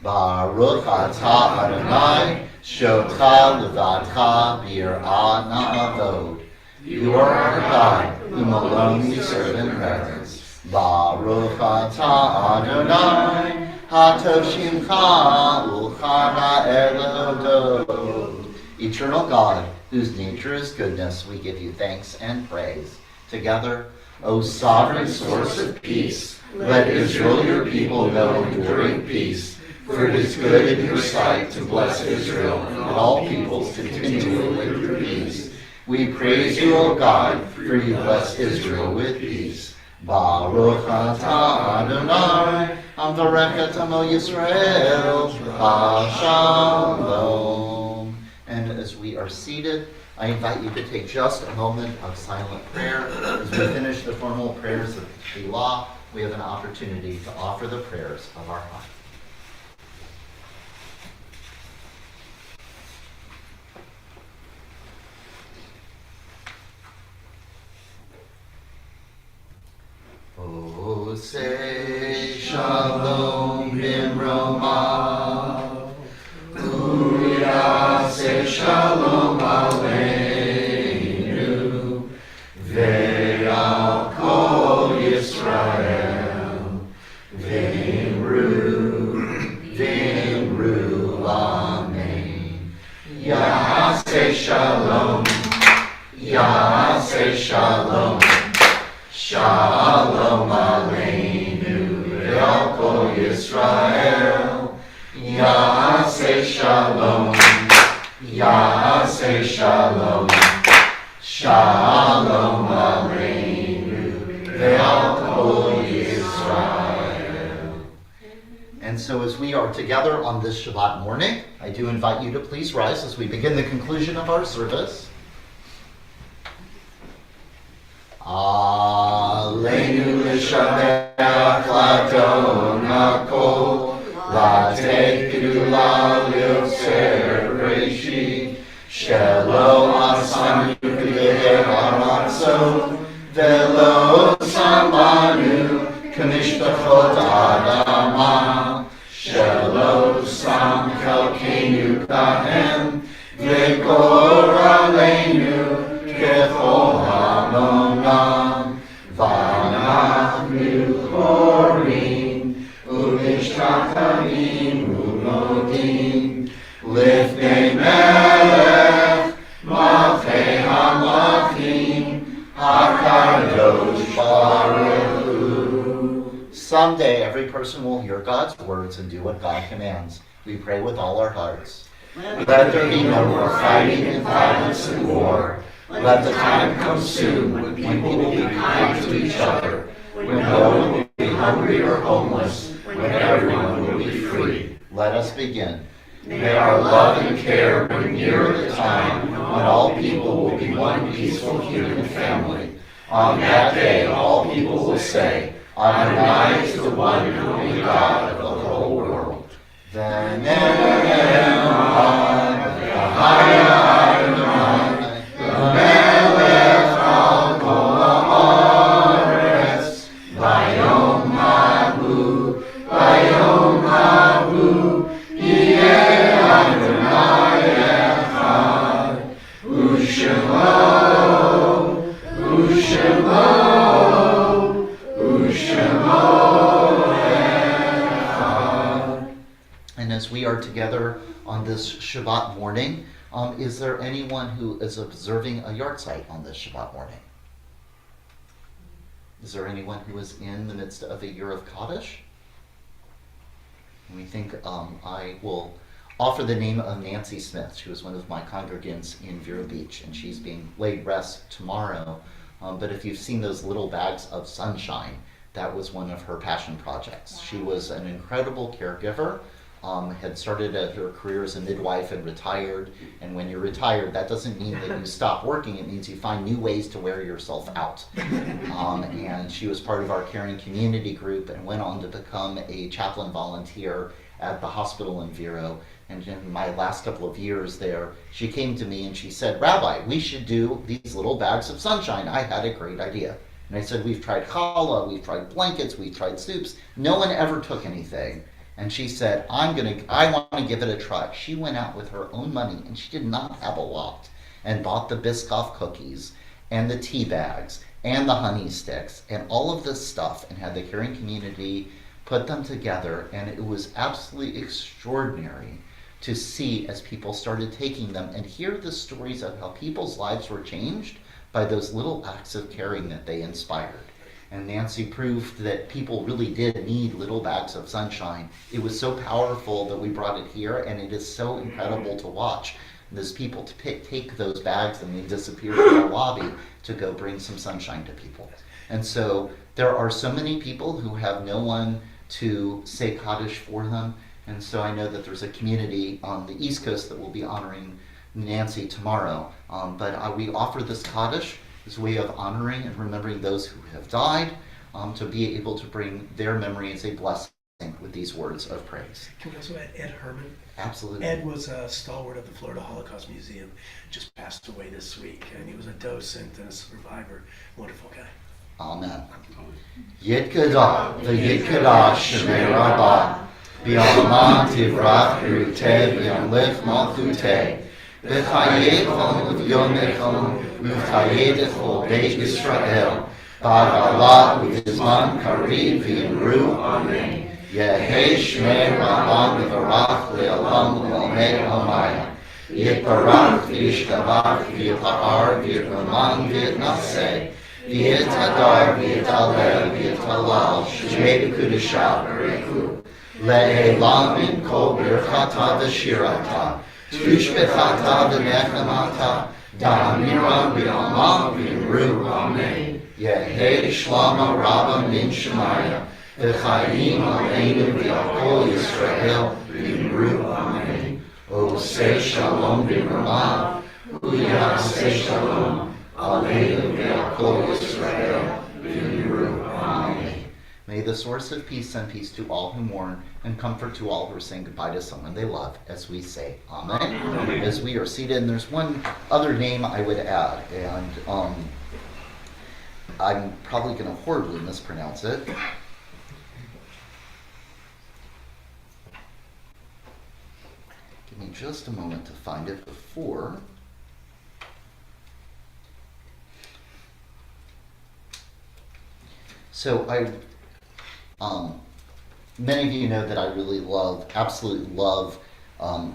Baruch atah Adonai, Shotcha Levadcha B'yirah Na'avod. You are our God, whom alone we serve in reverence. Baruch atah Adonai, Hatov Shimcha Ulchana Elohod. Eternal God, whose nature is goodness, we give you thanks and praise. Together, O sovereign source of peace, let Israel, your people, know enduring peace. For it is good in your sight to bless Israel and all peoples continually with your peace. We praise you, O God, for you bless Israel with peace. Baruch atah Adonai, Amvarech et amo Yisrael, Shalom. And as we are seated, I invite you to take just a moment of silent prayer. As we finish the formal prayers of Tefillah, we have an opportunity to offer the prayers of our heart. Oh, say shalom bimromah. Uya say shalom aleinu. Ve'al kol Yisrael. V'imru, amen. Ya'aseh shalom. Ya'aseh shalom. Shalom aleinu ve'al kol Yisrael. Ya'aseh shalom. Ya'aseh shalom. Shalom aleinu ve'al kol Yisrael. And so as we are together on this Shabbat morning, I do invite you to please rise as we begin the conclusion of our service. Aleinu l'shabeach l'adon hakol, lateh gedula l'yotzer b'reshit, shelo asanu k'dei haratzot, velo samanu k'mishpachot adama, shelo sam chalkeinu kahem, v'gor aleinu k'chol hamonam, v'anachnu chorim, u'mishtachavim u'modim, lifnei melech, malchei hamlachim, hakadosh baruch hu. Someday every person will hear God's words and do what God commands. We pray with all our hearts. Let there be no more fighting and violence and war. Let the time come soon when people will be kind to each other, when no one will be hungry or homeless, when everyone will be free. Let us begin. May our love and care bring nearer the time when all people will be one peaceful human family. On that day, all people will say, Adonai is the one and only God of the whole world. V'ne'em Adonai, Melech al kol haaretz, Vayom hahu, Yeh Adonai echad, U'shemo echad. And as we are together on this Shabbat morning, is there anyone who is observing a yard site on this Shabbat morning? Is there anyone who is in the midst of a year of Kaddish? And we think I will offer the name of Nancy Smith. She was one of my congregants in Vero Beach, and she's being laid rest tomorrow. But if you've seen those little bags of sunshine, that was one of her passion projects. She was an incredible caregiver. Had started her career as a midwife and retired. And when you're retired, that doesn't mean that you stop working. It means you find new ways to wear yourself out. And she was part of our caring community group and went on to become a chaplain volunteer at the hospital in Vero. And in my last couple of years there, she came to me and she said, Rabbi, we should do these little bags of sunshine. I had a great idea. And I said, we've tried challah, we've tried blankets, we've tried soups. No one ever took anything. And she said, I want to give it a try. She went out with her own money, and she did not have a lot, and bought the Biscoff cookies, and the tea bags, and the honey sticks, and all of this stuff, and had the caring community put them together, and it was absolutely extraordinary to see as people started taking them and hear the stories of how people's lives were changed by those little acts of caring that they inspired. And Nancy proved that people really did need little bags of sunshine. It was so powerful that we brought it here, and it is so incredible to watch. There's people to take those bags and they disappear in our lobby to go bring some sunshine to people. And so there are so many people who have no one to say Kaddish for them. And so I know that there's a community on the East Coast that will be honoring Nancy tomorrow. But we offer this Kaddish as a way of honoring and remembering those who have died, to be able to bring their memory as a blessing with these words of praise. Can we also add Ed Herman? Absolutely. Ed was a stalwart of the Florida Holocaust Museum, just passed away this week, and he was a docent and a survivor. Wonderful guy. Amen. Yitkadah v'yitkadah shemei rabbah b'yalman tivrach beruteh b'yamlech malchuteh b'chayechom v'yomechom v'chayedechol beit Yisrael b'agalah v'zman kariv v'yimru amen. Yehei shmei rabbah v'varach le'olam le'omed amaya yitbarach v'yishtabach v'yita'ar v'yitnaman v'yitnaseh V'yitadar, v'yitalel, v'yitalal, shmei b'kudashah b'reku, le'elam min kol birchata v'shirata, tushbechata v'nechamata, da'amira v'yamah v'yimru, amen. Yehei shlama rabba min shemaya, v'chayim aleinu v'yakol Yisrael, v'yimru, amen. Oseh shalom b'ramah, u'yaseh shalom, May the source of peace send peace to all who mourn and comfort to all who are saying goodbye to someone they love, as we say Amen. As we are seated, and there's one other name I would add, and I'm probably going to horribly mispronounce it. Give me just a moment to find it before. So many of you know that I really absolutely love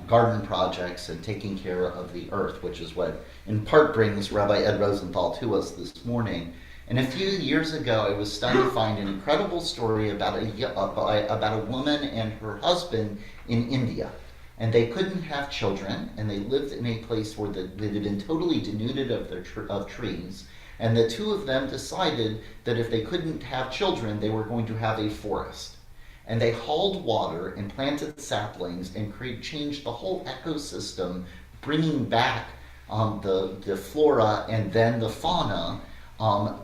garden projects and taking care of the earth, which is what in part brings Rabbi Ed Rosenthal to us this morning. And a few years ago, I was stunned to find an incredible story about a woman and her husband in India. And they couldn't have children, and they lived in a place where they had been totally denuded of trees. And the two of them decided that if they couldn't have children, they were going to have a forest. And they hauled water and planted saplings and changed the whole ecosystem, bringing back the flora and then the fauna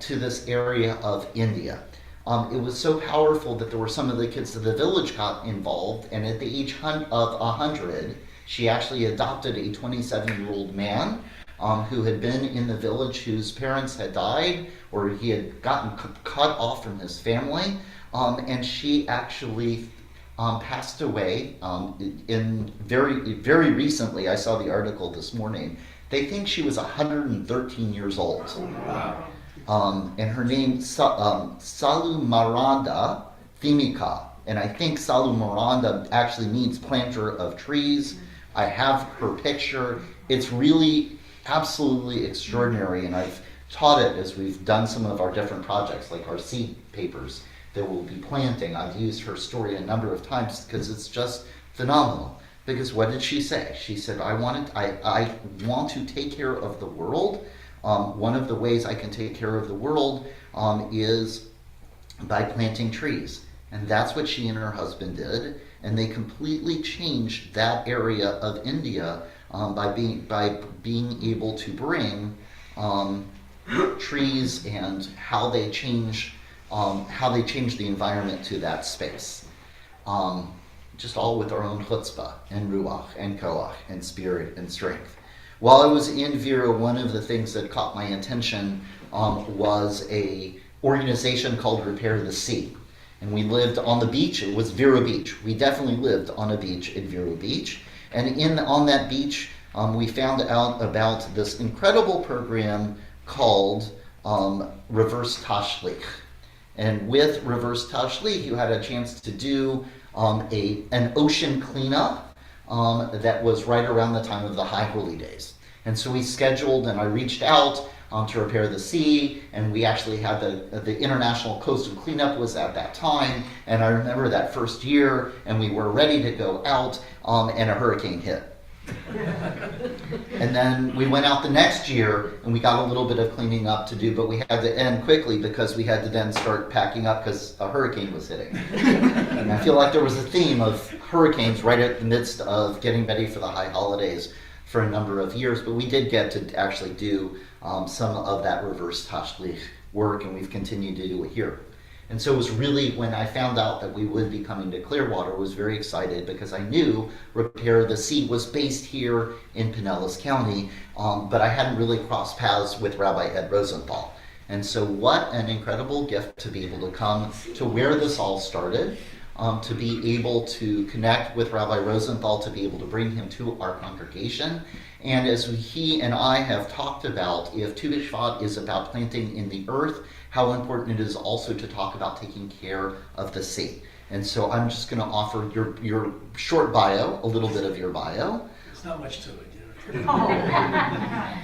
to this area of India. It was so powerful that there were some of the kids of the village got involved, and at the age of 100, she actually adopted a 27-year-old man who had been in the village, whose parents had died, or he had gotten cut off from his family, and she actually passed away in very recently. I saw the article this morning. They think she was 113 years old. And her name Salu Maranda Thimika, and I think Salu Maranda actually means planter of trees. I have her picture. It's really absolutely extraordinary, and I've taught it as we've done some of our different projects, like our seed papers that we'll be planting. I've used her story a number of times because it's just phenomenal. Because what did she say? She said, I want to take care of the world. One of the ways I can take care of the world is by planting trees. And that's what she and her husband did. And they completely changed that area of India by being able to bring trees and how they change the environment to that space. Just all with our own chutzpah and ruach and koach and spirit and strength. While I was in Vera, one of the things that caught my attention was a organization called Repair the Sea. And we lived on the beach. It was Vero Beach. We definitely lived on a beach in Vero Beach. And on that beach, we found out about this incredible program called Reverse Tashlich. And with Reverse Tashlich, you had a chance to do an ocean cleanup that was right around the time of the High Holy Days. And so we scheduled, and I reached out to repair the sea, and we actually had the International Coastal Cleanup was at that time, and I remember that first year, and we were ready to go out, and a hurricane hit. And then we went out the next year, and we got a little bit of cleaning up to do, but we had to end quickly because we had to then start packing up because a hurricane was hitting. And I feel like there was a theme of hurricanes right at the midst of getting ready for the high holidays for a number of years, but we did get to actually do some of that reverse tashlich work, and we've continued to do it here. And so it was really when I found out that we would be coming to Clearwater, I was very excited because I knew Repair the Sea was based here in Pinellas County, but I hadn't really crossed paths with Rabbi Ed Rosenthal. And so what an incredible gift to be able to come to where this all started, to be able to connect with Rabbi Rosenthal, to be able to bring him to our congregation. And as he and I have talked about, if Tu B'Shvat is about planting in the earth, how important it is also to talk about taking care of the sea. And so I'm just going to offer your short bio, a little bit of your bio. There's not much to it, you know.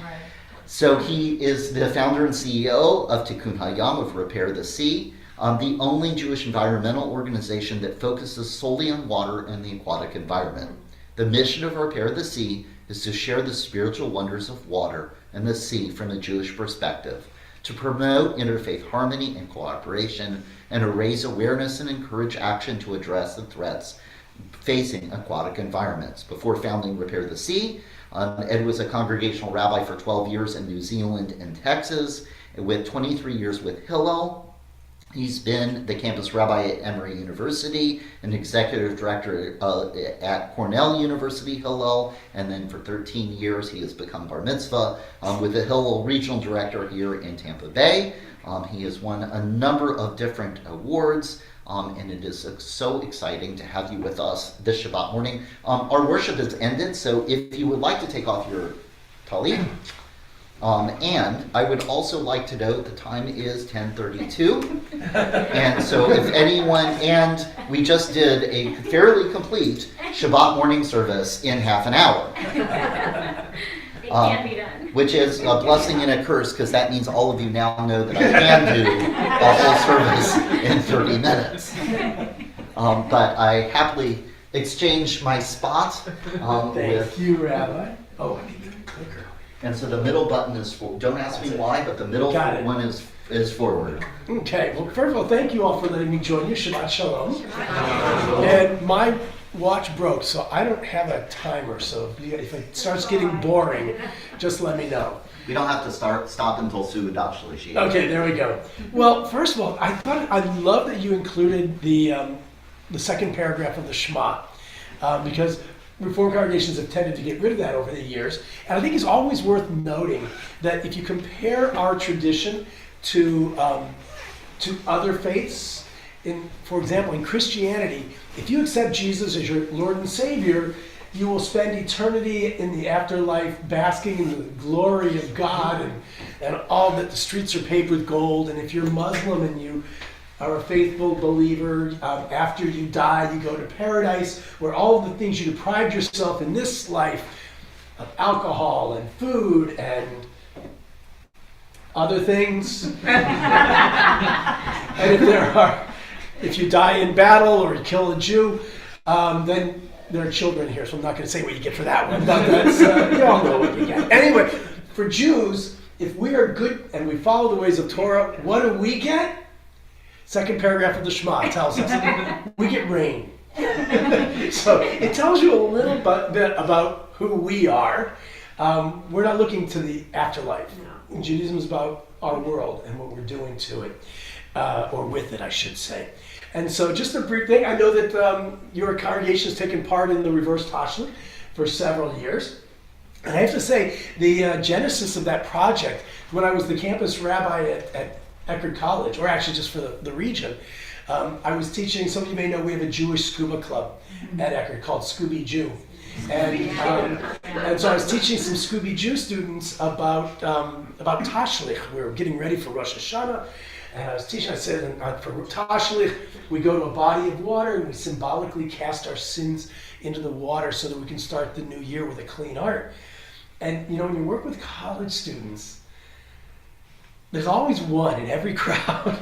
So he is the founder and CEO of Tikkun Hayam, of Repair the Sea, the only Jewish environmental organization that focuses solely on water and the aquatic environment. The mission of Repair the Sea is to share the spiritual wonders of water and the sea from a Jewish perspective, to promote interfaith harmony and cooperation, and to raise awareness and encourage action to address the threats facing aquatic environments. Before founding Repair the Sea, Ed was a congregational rabbi for 12 years in New Zealand and Texas, with 23 years with Hillel. He's been the campus rabbi at Emory University, an executive director at Cornell University Hillel, and then for 13 years he has become bar mitzvah with the Hillel regional director here in Tampa Bay. He has won a number of different awards, and it is so exciting to have you with us this Shabbat morning. Our worship has ended, so if you would like to take off your talit, and I would also like to note the time is 10:32, and so if anyone, and we just did a fairly complete Shabbat morning service in half an hour. It can be done. Which is a blessing and a curse, because that means all of you now know that I can do a whole service in 30 minutes. But I happily exchanged my spot Thank with... you, Rabbi. Oh, I need the clicker. And so the middle button is for, don't ask me why, but the middle Got it. one is forward. Okay, well, first of all, thank you all for letting me join you. Shabbat Shalom. And my watch broke, so I don't have a timer, so if it starts getting boring, just let me know. We don't have to stop until Su'udat Shlishi. Okay, there we go. Well, first of all, I love that you included the second paragraph of the Shema, because Reformed congregations have tended to get rid of that over the years. And I think it's always worth noting that if you compare our tradition to other faiths, for example, in Christianity, if you accept Jesus as your Lord and Savior, you will spend eternity in the afterlife basking in the glory of God and all that the streets are paved with gold. And if you're Muslim and you are a faithful believer, after you die, you go to paradise, where all of the things you deprived yourself in this life of alcohol and food and other things. And if you die in battle or you kill a Jew, then there are children here, so I'm not going to say what you get for that one, but that's, you all know what you get. Anyway, for Jews, if we are good and we follow the ways of Torah, what do we get? Second paragraph of the Shema tells us we get rain. So it tells you a little bit about who we are. We're not looking to the afterlife. No. Judaism is about our world and what we're doing to it, or with it, I should say. And so just a brief thing, I know that your congregation has taken part in the reverse tashlich for several years. And I have to say, the genesis of that project, when I was the campus rabbi at Eckerd College, or actually just for the region, I was teaching, some of you may know we have a Jewish scuba club at Eckerd called Scooby Jew. And so I was teaching some Scooby Jew students about tashlich. We were getting ready for Rosh Hashanah. And I was teaching, I said, for tashlich, we go to a body of water and we symbolically cast our sins into the water so that we can start the new year with a clean heart. And you know, when you work with college students, there's always one in every crowd.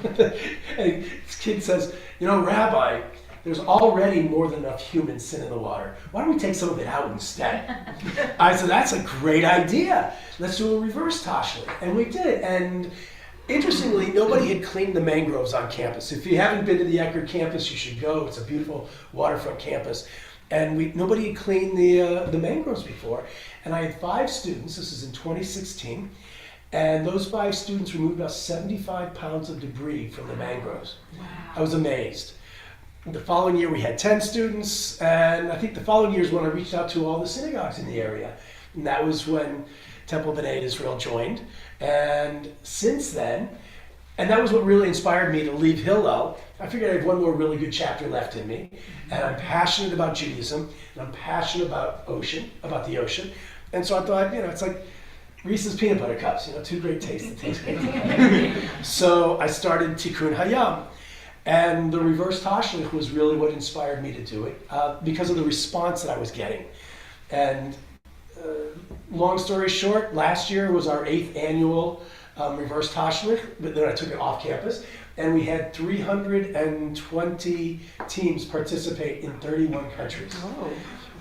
And this kid says, you know, Rabbi, there's already more than enough human sin in the water. Why don't we take some of it out instead? I said, that's a great idea. Let's do a reverse tashlich. And we did it. And interestingly, nobody had cleaned the mangroves on campus. If you haven't been to the Eckerd campus, you should go. It's a beautiful waterfront campus. And nobody had cleaned the mangroves before. And I had 5 students, this is in 2016, and those 5 students removed about 75 pounds of debris from the mangroves. Wow. I was amazed. The following year we had 10 students, and I think the following year is when I reached out to all the synagogues in the area. And that was when Temple B'nai Israel joined. And since then, and that was what really inspired me to leave Hillel. I figured I have one more really good chapter left in me. And I'm passionate about Judaism, and I'm passionate about the ocean. And so I thought, you know, it's like Reese's peanut butter cups, you know, 2 great tastes that taste great together. So I started Tikkun Hayam. And the reverse tashlich was really what inspired me to do it, because of the response that I was getting. And long story short, last year was our 8th annual reverse tashlich, but then I took it off campus. And we had 320 teams participate in 31 countries. Oh.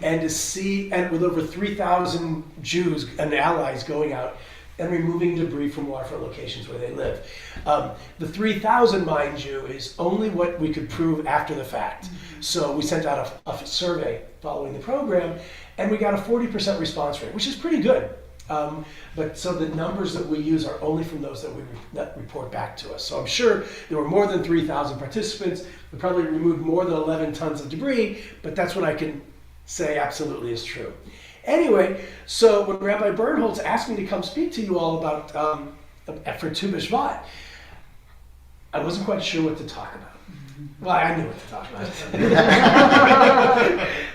And to see, and with over 3,000 Jews and allies going out and removing debris from waterfront locations where they live. The 3,000, mind you, is only what we could prove after the fact. So we sent out a survey following the program, and we got a 40% response rate, which is pretty good. But so the numbers that we use are only from those that report back to us. So I'm sure there were more than 3,000 participants. We probably removed more than 11 tons of debris, but that's what I can say absolutely is true. Anyway, so when Rabbi Bernholtz asked me to come speak to you all about for Tu B'Shvat, I wasn't quite sure what to talk about. Well, I knew what to talk about.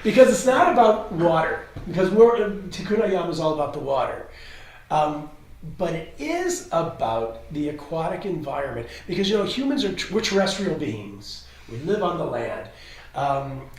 Because it's not about water, because Tikkun Hayam is all about the water. But it is about the aquatic environment, because you know, humans we're terrestrial beings. We live on the land.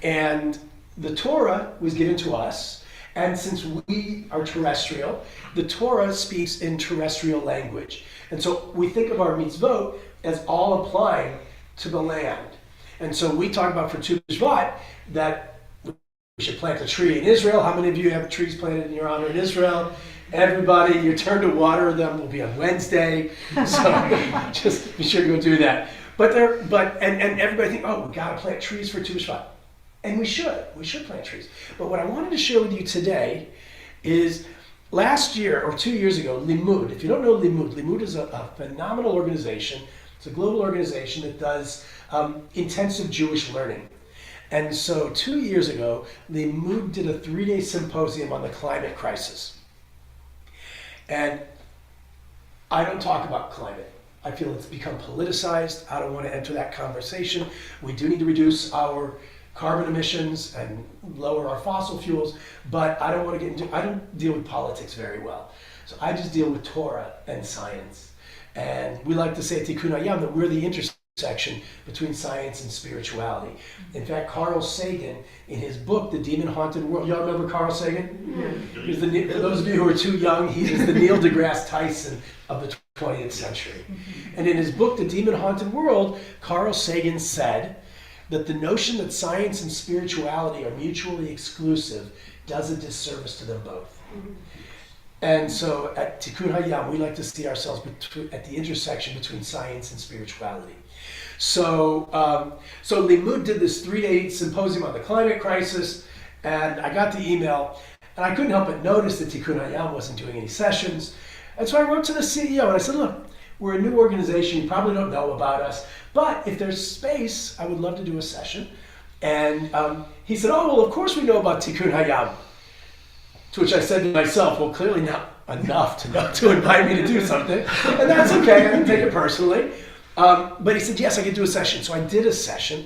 And the Torah was given to us. And since we are terrestrial, the Torah speaks in terrestrial language. And so we think of our mitzvot as all applying to the land. And so we talk about for Tu B'Shvat that we should plant a tree in Israel. How many of you have trees planted in your honor in Israel? Everybody, your turn to water them will be on Wednesday. So just be sure to go do that. But everybody think, oh, we gotta plant trees for Tu B'Shvat. And we should plant trees. But what I wanted to share with you today is last year or 2 years ago, Limud. If you don't know Limud is a phenomenal organization. It's a global organization that does intensive Jewish learning. And so 2 years ago, Limud did a 3-day symposium on the climate crisis. And I don't talk about climate. I feel it's become politicized. I don't want to enter that conversation. We do need to reduce our carbon emissions and lower our fossil fuels, but I don't deal with politics very well. So I just deal with Torah and science. And we like to say at Tikkun Hayam that we're the intersection between science and spirituality. In fact, Carl Sagan, in his book, The Demon Haunted World, y'all remember Carl Sagan? Yeah. For those of you who are too young, he is the Neil deGrasse Tyson of the 20th century. And in his book, The Demon Haunted World, Carl Sagan said that the notion that science and spirituality are mutually exclusive does a disservice to them both. And so at Tikkun Hayam, we like to see ourselves at the intersection between science and spirituality. So Limud did this 3-day symposium on the climate crisis, and I got the email, and I couldn't help but notice that Tikkun Hayam wasn't doing any sessions. And so I wrote to the CEO, and I said, look, we're a new organization, you probably don't know about us, but if there's space, I would love to do a session. And he said, oh, well, of course we know about Tikkun Hayam. To which I said to myself, well, clearly not enough to invite me to do something. And that's okay, I didn't take it personally. But he said, yes, I could do a session. So I did a session.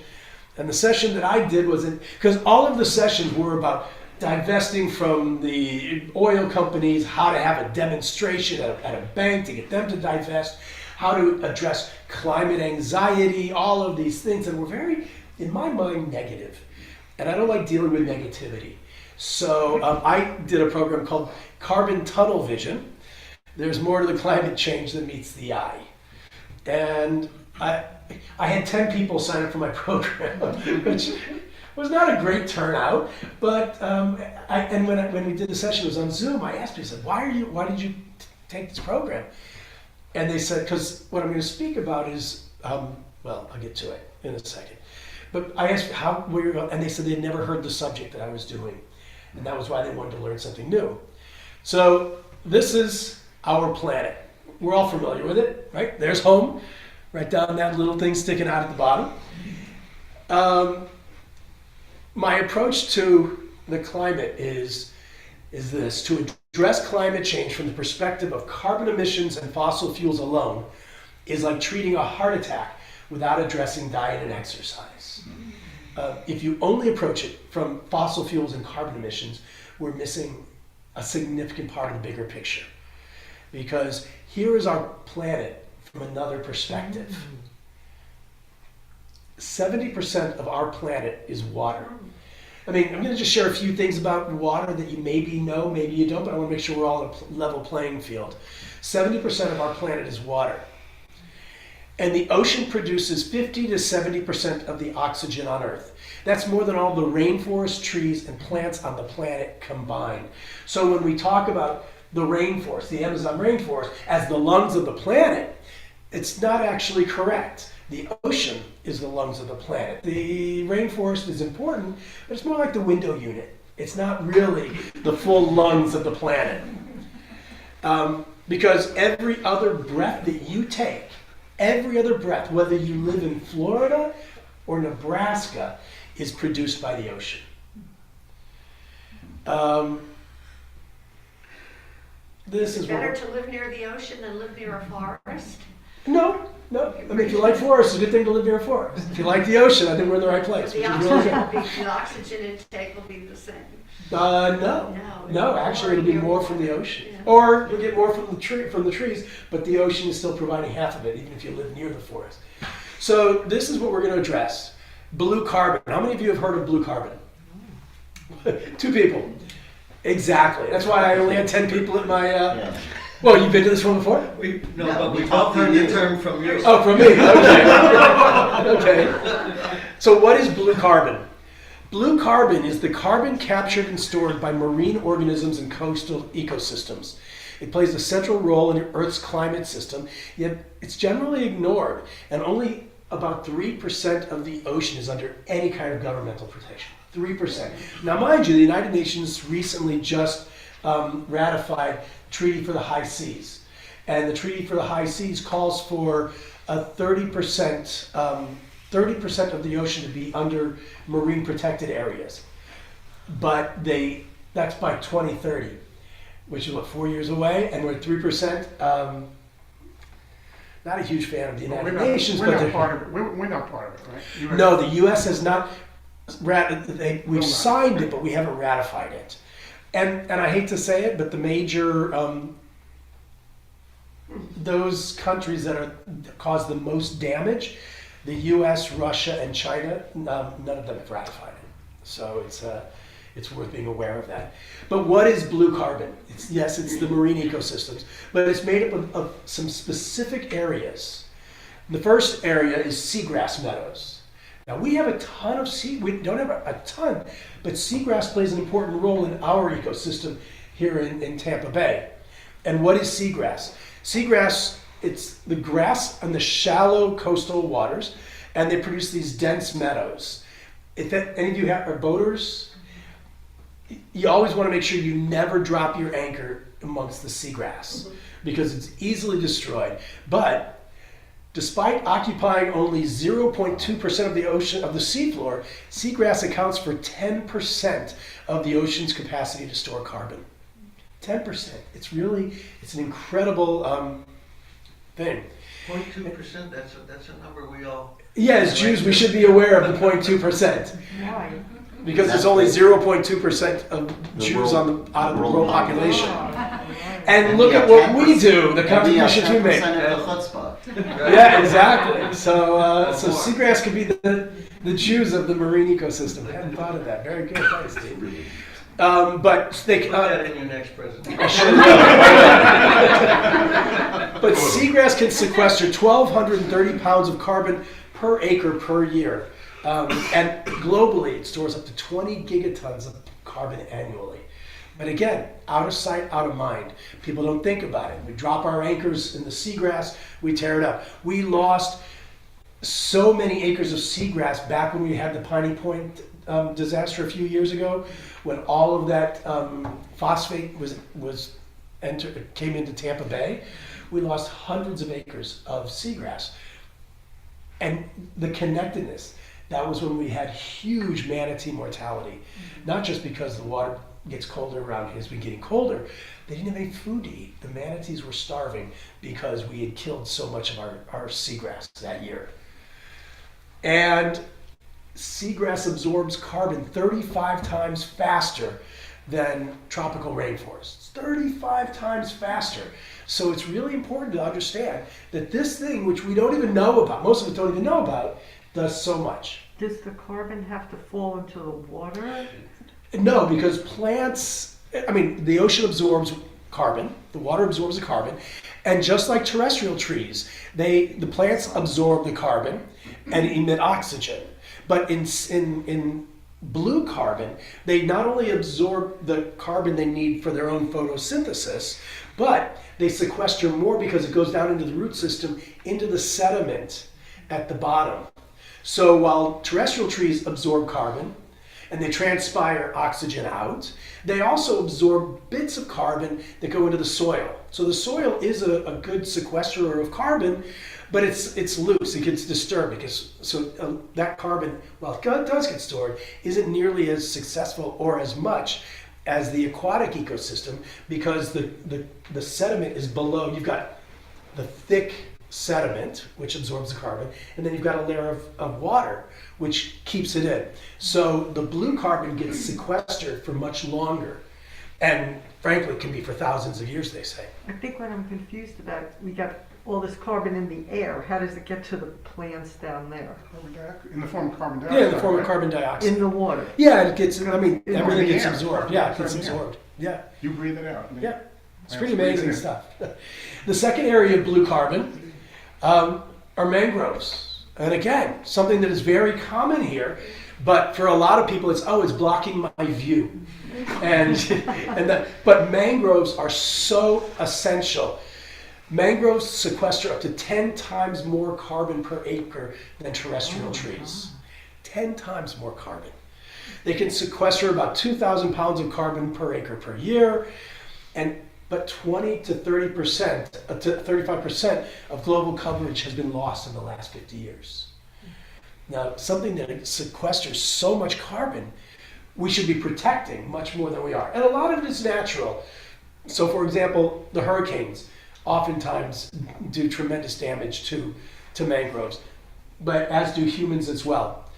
And the session that I did was, because all of the sessions were about divesting from the oil companies, how to have a demonstration at a bank to get them to divest, how to address climate anxiety, all of these things that were very, in my mind, negative. and I don't like dealing with negativity. So I did a program called Carbon Tunnel Vision. There's more to the climate change than meets the eye. And I had 10 people sign up for my program, which was not a great turnout. But when we did the session, it was on Zoom. I asked people, I said, why did you take this program? And they said, because what I'm going to speak about is, well, I'll get to it in a second. But I asked how were you, and they said they'd never heard the subject that I was doing, and that was why they wanted to learn something new. So this is our planet. We're all familiar with it, right? There's home, right down that little thing sticking out at the bottom. My approach to the climate is this: to address climate change from the perspective of carbon emissions and fossil fuels alone is like treating a heart attack without addressing diet and exercise. If you only approach it from fossil fuels and carbon emissions, we're missing a significant part of the bigger picture. Because here is our planet from another perspective. 70% of our planet is water. I mean, I'm going to just share a few things about water that you maybe know, maybe you don't, but I want to make sure we're all on a level playing field. 70% of our planet is water. And the ocean produces 50 to 70% of the oxygen on Earth. That's more than all the rainforest, trees, and plants on the planet combined. So when we talk about the rainforest, the Amazon rainforest, as the lungs of the planet, it's not actually correct. The ocean is the lungs of the planet. The rainforest is important, but it's more like the window unit. It's not really the full lungs of the planet. Because every other breath that you take, every other breath, whether you live in Florida or Nebraska, is produced by the ocean. This is Better to live near the ocean than live near a forest? No. I mean, if you like forests, it's a good thing to live near a forest. If you like the ocean, I think we're in the right place, which is really good. The oxygen intake will be the same. No. Actually, it'll be more from the ocean, or you'll get more from the trees. But the ocean is still providing half of it, even if you live near the forest. So this is what we're going to address: blue carbon. How many of you have heard of blue carbon? 2 people. Exactly. That's why I only had 10 people at my. Well, you've been to this one before? But we we both talked heard to the you. term from you. Oh, from me. Okay. Okay. So what is blue carbon? Blue carbon is the carbon captured and stored by marine organisms and coastal ecosystems. It plays a central role in Earth's climate system, yet it's generally ignored, and only about 3% of the ocean is under any kind of governmental protection. 3%. Now, mind you, the United Nations recently just ratified Treaty for the High Seas. And the Treaty for the High Seas calls for a 30% of the ocean to be under marine protected areas. But that's by 2030, which is 4 years away, and we're at 3%. Not a huge fan of the United Nations. We're not part of it. We're not part of it, right? No, the U.S. has not. We've signed it, but we haven't ratified it. And I hate to say it, but the major, those countries that cause the most damage, the U.S., Russia, and China, none of them have ratified it. So it's worth being aware of that. But what is blue carbon? It's the marine ecosystems, but it's made up of some specific areas. The first area is seagrass meadows. Now we have a ton of we don't have a ton, but seagrass plays an important role in our ecosystem here in Tampa Bay. And what is seagrass? Seagrass, it's the grass on the shallow coastal waters, and they produce these dense meadows. If any of you are boaters, you always want to make sure you never drop your anchor amongst the seagrass because it's easily destroyed. But despite occupying only 0.2% of the ocean of the seafloor, seagrass accounts for 10% of the ocean's capacity to store carbon. 10%. It's an incredible thing. 0.2%. That's a number we all. Yeah, as Jews, we should be aware of the 0.2%. Why? Because there's only 0.2% of Jews out of the world population. Oh. And look at what we do, the contributions we make. 10% of the chutzpah. Yeah, exactly. So seagrass could be the Jews of the marine ecosystem. I hadn't thought of that. Very good, thanks, Steve. But they Put that in your next presentation. but seagrass can sequester 1,230 pounds of carbon per acre per year, and globally it stores up to 20 gigatons of carbon annually. But again, out of sight, out of mind. People don't think about it. We drop our anchors in the seagrass, we tear it up. We lost so many acres of seagrass back when we had the Piney Point disaster a few years ago, when all of that phosphate came into Tampa Bay. We lost hundreds of acres of seagrass. And the connectedness, that was when we had huge manatee mortality. Not just because the water gets colder around here, it's been getting colder. They didn't have any food to eat. The manatees were starving because we had killed so much of our seagrass that year. And seagrass absorbs carbon 35 times faster than tropical rainforests. 35 times faster. So it's really important to understand that this thing, which we don't even know about, most of us don't even know about, does so much. Does the carbon have to fall into the water? No, because plants, the ocean absorbs carbon, the water absorbs the carbon, and just like terrestrial trees, the plants absorb the carbon and emit oxygen. But in blue carbon, they not only absorb the carbon they need for their own photosynthesis, but they sequester more because it goes down into the root system, into the sediment at the bottom. So while terrestrial trees absorb carbon and they transpire oxygen out, they also absorb bits of carbon that go into the soil. So the soil is a good sequesterer of carbon, but it's loose, it gets disturbed because that carbon, while it does get stored, isn't nearly as successful or as much as the aquatic ecosystem because the sediment is below. You've got the thick sediment, which absorbs the carbon, and then you've got a layer of water, which keeps it in. So the blue carbon gets sequestered for much longer, and frankly, can be for thousands of years, they say. I think what I'm confused about, we got all this carbon in the air. How does it get to the plants down there? In the form of carbon dioxide. Yeah, in the form of right? carbon dioxide. In the water? Yeah, it gets, everything the gets air. absorbed. Yeah, it Carbon gets in the air. absorbed. Yeah. You breathe it out. Yeah, it's Yeah, pretty it's amazing breathing. stuff. The second area of blue carbon are mangroves. And again, something that is very common here, but for a lot of people it's blocking my view. But mangroves are so essential. Mangroves sequester up to 10 times more carbon per acre than terrestrial trees. 10 times more carbon. They can sequester about 2,000 pounds of carbon per acre per year, but 20 to 30%, to 35% of global coverage has been lost in the last 50 years. Now, something that sequesters so much carbon, we should be protecting much more than we are. And a lot of it is natural. So, for example, the hurricanes oftentimes do tremendous damage to mangroves, but as do humans as well.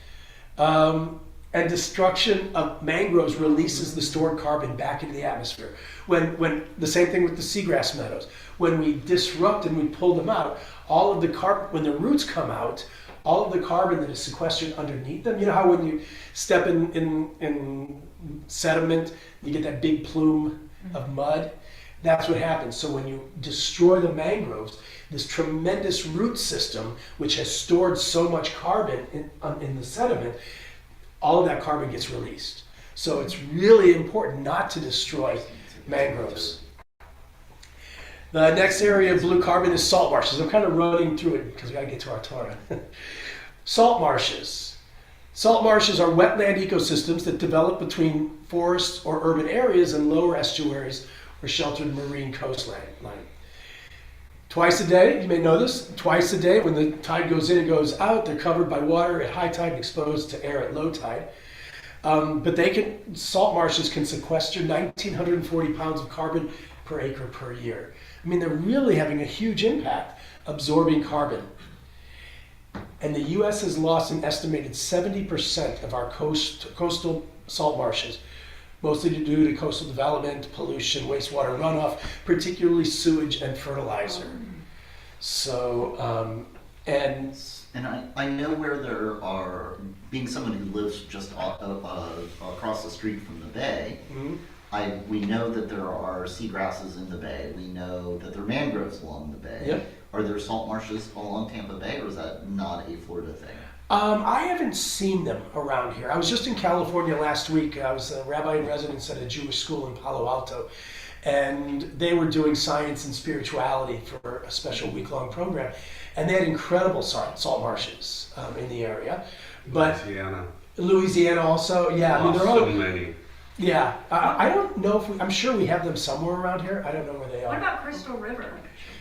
And destruction of mangroves releases the stored carbon back into the atmosphere. When the same thing with the seagrass meadows. When we disrupt and we pull them out, all of the carbon, when the roots come out, all of the carbon that is sequestered underneath them, you know how when you step in sediment, you get that big plume of mud? That's what happens. So when you destroy the mangroves, this tremendous root system, which has stored so much carbon in the sediment, all of that carbon gets released. So it's really important not to destroy mangroves. The next area of blue carbon is salt marshes. I'm kind of running through it because we got to get to our Torah. Salt marshes. Salt marshes are wetland ecosystems that develop between forests or urban areas and lower estuaries or sheltered marine coastline. Twice a day, you may know this, twice a day when the tide goes in and goes out, they're covered by water at high tide and exposed to air at low tide. But salt marshes can sequester 1,940 pounds of carbon per acre per year. I mean, they're really having a huge impact absorbing carbon. And the U.S. has lost an estimated 70% of our coastal salt marshes, mostly due to coastal development, pollution, wastewater runoff, particularly sewage and fertilizer. So, and And I know where there are, being someone who lives just across the street from the bay, we know that there are seagrasses in the bay. We know that there are mangroves along the bay. Yep. Are there salt marshes along Tampa Bay, or is that not a Florida thing? I haven't seen them around here. I was just in California last week. I was a rabbi in residence at a Jewish school in Palo Alto, and they were doing science and spirituality for a special week-long program. And they had incredible salt marshes in the area. But Louisiana also, yeah. I mean, they're all, so many. yeah. I don't know if I'm sure we have them somewhere around here. I don't know where they What are. about Crystal River?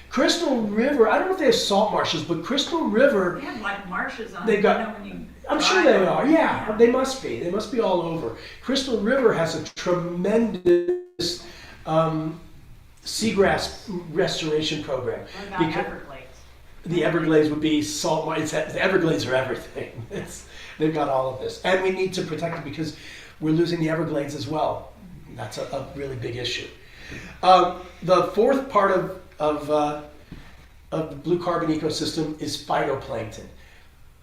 Crystal River, I don't know if they have salt marshes, but Crystal River, They have like marshes on They it, got- you know, when you I'm sure drive they over. are. Yeah, they must be. They must be all over. Crystal River has a tremendous seagrass restoration program. What about Because- Everglades? The Everglades would be salt marshes. The Everglades are everything. They've got all of this. And we need to protect it because we're losing the Everglades as well. That's a really big issue. The fourth part of the blue carbon ecosystem is phytoplankton.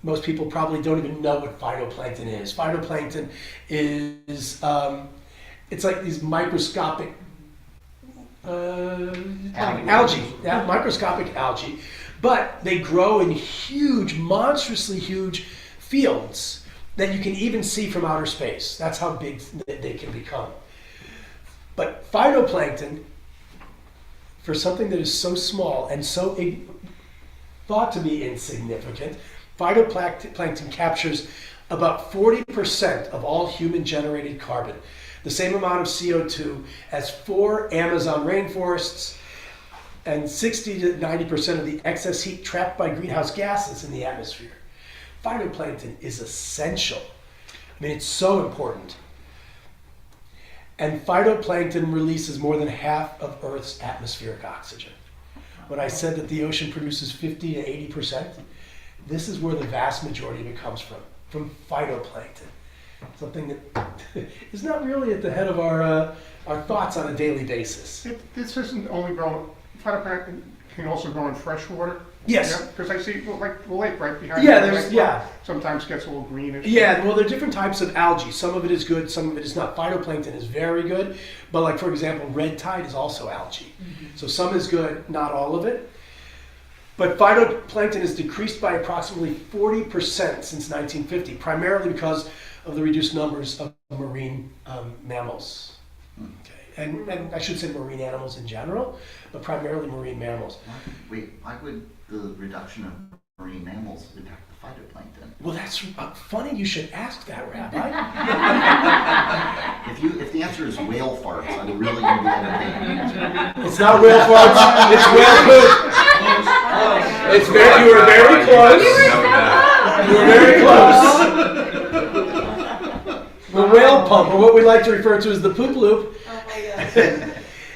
Most people probably don't even know what phytoplankton is. Phytoplankton is, it's like these microscopic algae, microscopic algae, but they grow in huge, monstrously huge fields that you can even see from outer space. That's how big they can become. But phytoplankton, for something that is so small and so thought to be insignificant, phytoplankton captures about 40% of all human-generated carbon, the same amount of CO2 as 4 Amazon rainforests, and 60 to 90% of the excess heat trapped by greenhouse gases in the atmosphere. Phytoplankton is essential. I mean, it's so important. And phytoplankton releases more than half of Earth's atmospheric oxygen. When I said that the ocean produces 50 to 80%, this is where the vast majority of it comes from phytoplankton. Something that is not really at the head of our thoughts on a daily basis. This isn't only growing, phytoplankton can also grow in fresh water. Yes. Because I see, well, like the lake right behind Yeah, the there's, lake yeah. sometimes gets a little greenish. Yeah, well, there are different types of algae. Some of it is good, some of it is not. Phytoplankton is very good, but like, for example, red tide is also algae. So some is good, not all of it. But phytoplankton has decreased by approximately 40% since 1950, primarily because of the reduced numbers of marine mammals. Okay. And I should say marine animals in general, but primarily marine mammals. Wait, why would the reduction of marine mammals impact the phytoplankton? Well, that's funny you should ask that, Rabbi. If the answer is whale farts, I'm really going to be entertained. It's not whale farts, it's whale poop. It's very, you were very close. You were very close. The whale pump, or what we like to refer to as the poop loop.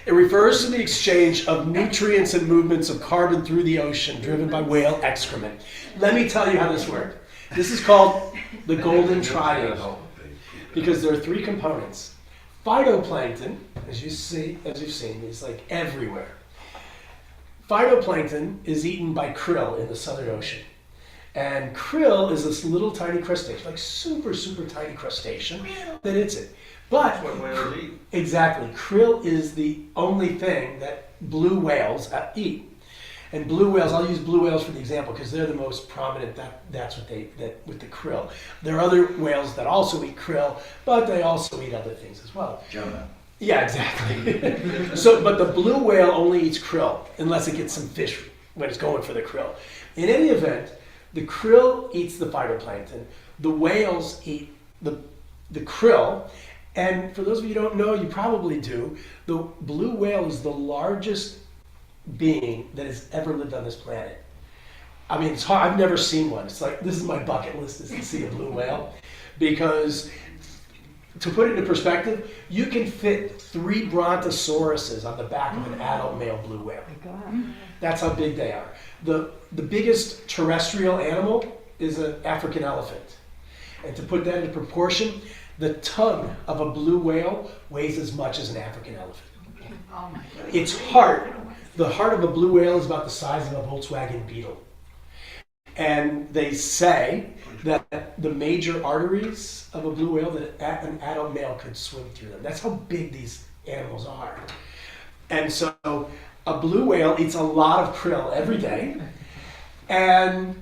It refers to the exchange of nutrients and movements of carbon through the ocean driven by whale excrement. Let me tell you how this works. This is called the golden triangle because there are 3 components. Phytoplankton, as you've seen, is like everywhere. Phytoplankton is eaten by krill in the Southern Ocean. And krill is this little tiny crustacean, like super, super tiny crustacean that eats it. But That's what whales eat. exactly, krill is the only thing that blue whales eat. And blue whales, I'll use blue whales for the example because they're the most prominent. That's what with the krill. There are other whales that also eat krill, but they also eat other things as well. Jonah. Yeah, exactly. But the blue whale only eats krill unless it gets some fish when it's going for the krill. In any event, the krill eats the phytoplankton. The whales eat the krill. And for those of you who don't know, you probably do, the blue whale is the largest being that has ever lived on this planet. I mean, it's hard. I've never seen one. It's like, this is my bucket list, is to see a blue whale. Because, to put it into perspective, you can fit 3 brontosauruses on the back of an adult male blue whale. That's how big they are. The biggest terrestrial animal is an African elephant. And to put that into proportion, the tongue of a blue whale weighs as much as an African elephant. Oh my goodness. Its heart the heart of a blue whale is about the size of a Volkswagen Beetle. And they say that the major arteries of a blue whale, that an adult male could swim through them. That's how big these animals are. And so a blue whale eats a lot of krill every day and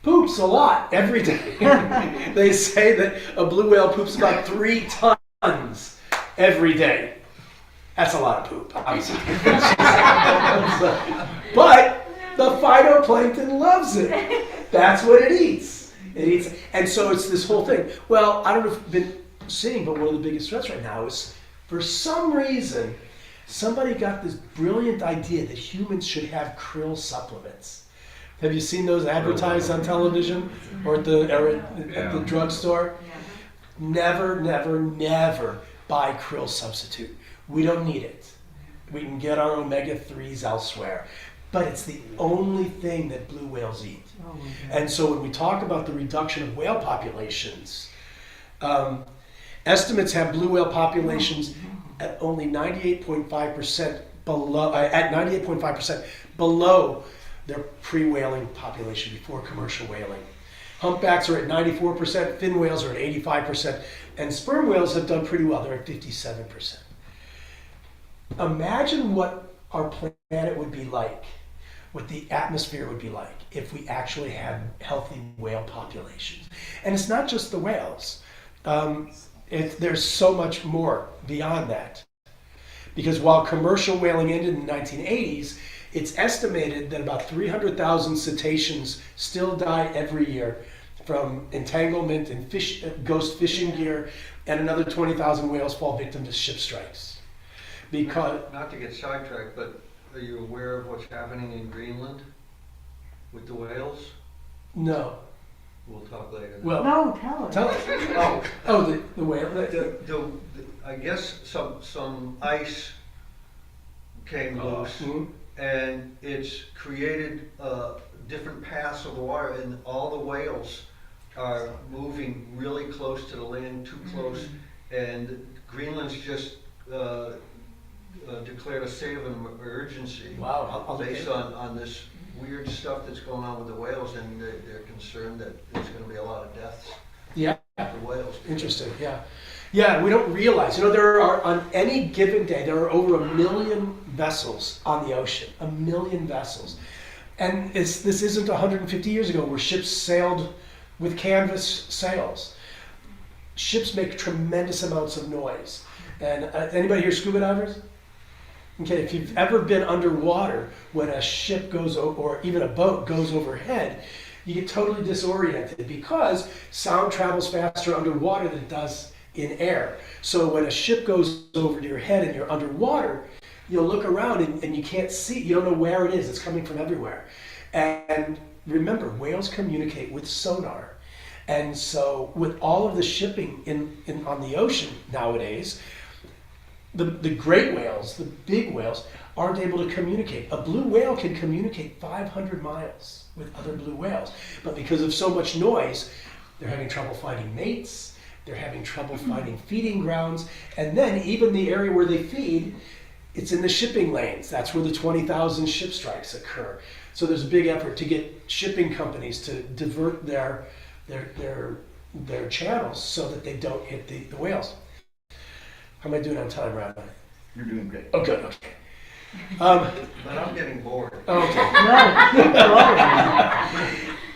poops a lot every day. They say that a blue whale poops about 3 tons every day. That's a lot of poop, obviously. But the phytoplankton loves it. That's what it eats. It eats, and so it's this whole thing. Well, I don't know if you've been seeing, but one of the biggest threats right now is, for some reason, somebody got this brilliant idea that humans should have krill supplements. Have you seen those advertised on television or at the drugstore? Never, never, never buy krill substitute. We don't need it. We can get our omega-3s elsewhere. But it's the only thing that blue whales eat. And so when we talk about the reduction of whale populations, estimates have blue whale populations at only 98.5% below, at 98.5% below their pre-whaling population before commercial whaling. Humpbacks are at 94%, fin whales are at 85%, and sperm whales have done pretty well. They're at 57%. Imagine what our planet would be like, what the atmosphere would be like if we actually had healthy whale populations. And it's not just the whales. There's so much more beyond that. Because while commercial whaling ended in the 1980s, it's estimated that about 300,000 cetaceans still die every year from entanglement and ghost fishing gear, and another 20,000 whales fall victim to ship strikes. Because Not to get sidetracked, but are you aware of what's happening in Greenland with the whales? no, We'll talk later. well, No, tell us. tell us. Oh, the whale. I guess some ice came loose, Mhm. and it's created different paths of the water, and all the whales are moving really close to the land, too close, and Greenland's just declared a state of emergency Wow, I'll based on this weird stuff that's going on with the whales, and they're concerned that there's going to be a lot of deaths Yeah, of the whales. interesting. Yeah, yeah. We don't realize. There are on any given day there are over 1 million vessels on the ocean. 1 million vessels, and this isn't 150 years ago where ships sailed with canvas sails. Ships make tremendous amounts of noise. And anybody here scuba divers? Okay, if you've ever been underwater when a ship goes or even a boat goes overhead, you get totally disoriented because sound travels faster underwater than it does in air. So when a ship goes over to your head and you're underwater, you'll look around and you can't see, you don't know where it is, it's coming from everywhere. And remember, whales communicate with sonar. And so with all of the shipping on the ocean nowadays, the great whales, the big whales, aren't able to communicate. A blue whale can communicate 500 miles with other blue whales. But because of so much noise, they're having trouble finding mates, they're having trouble finding feeding grounds, and then even the area where they feed, it's in the shipping lanes. That's where the 20,000 ship strikes occur. So there's a big effort to get shipping companies to divert their channels so that they don't hit the whales. How am I doing on time, Rabbi? You're doing great. Oh, good. Okay. But I'm getting bored. Okay. No.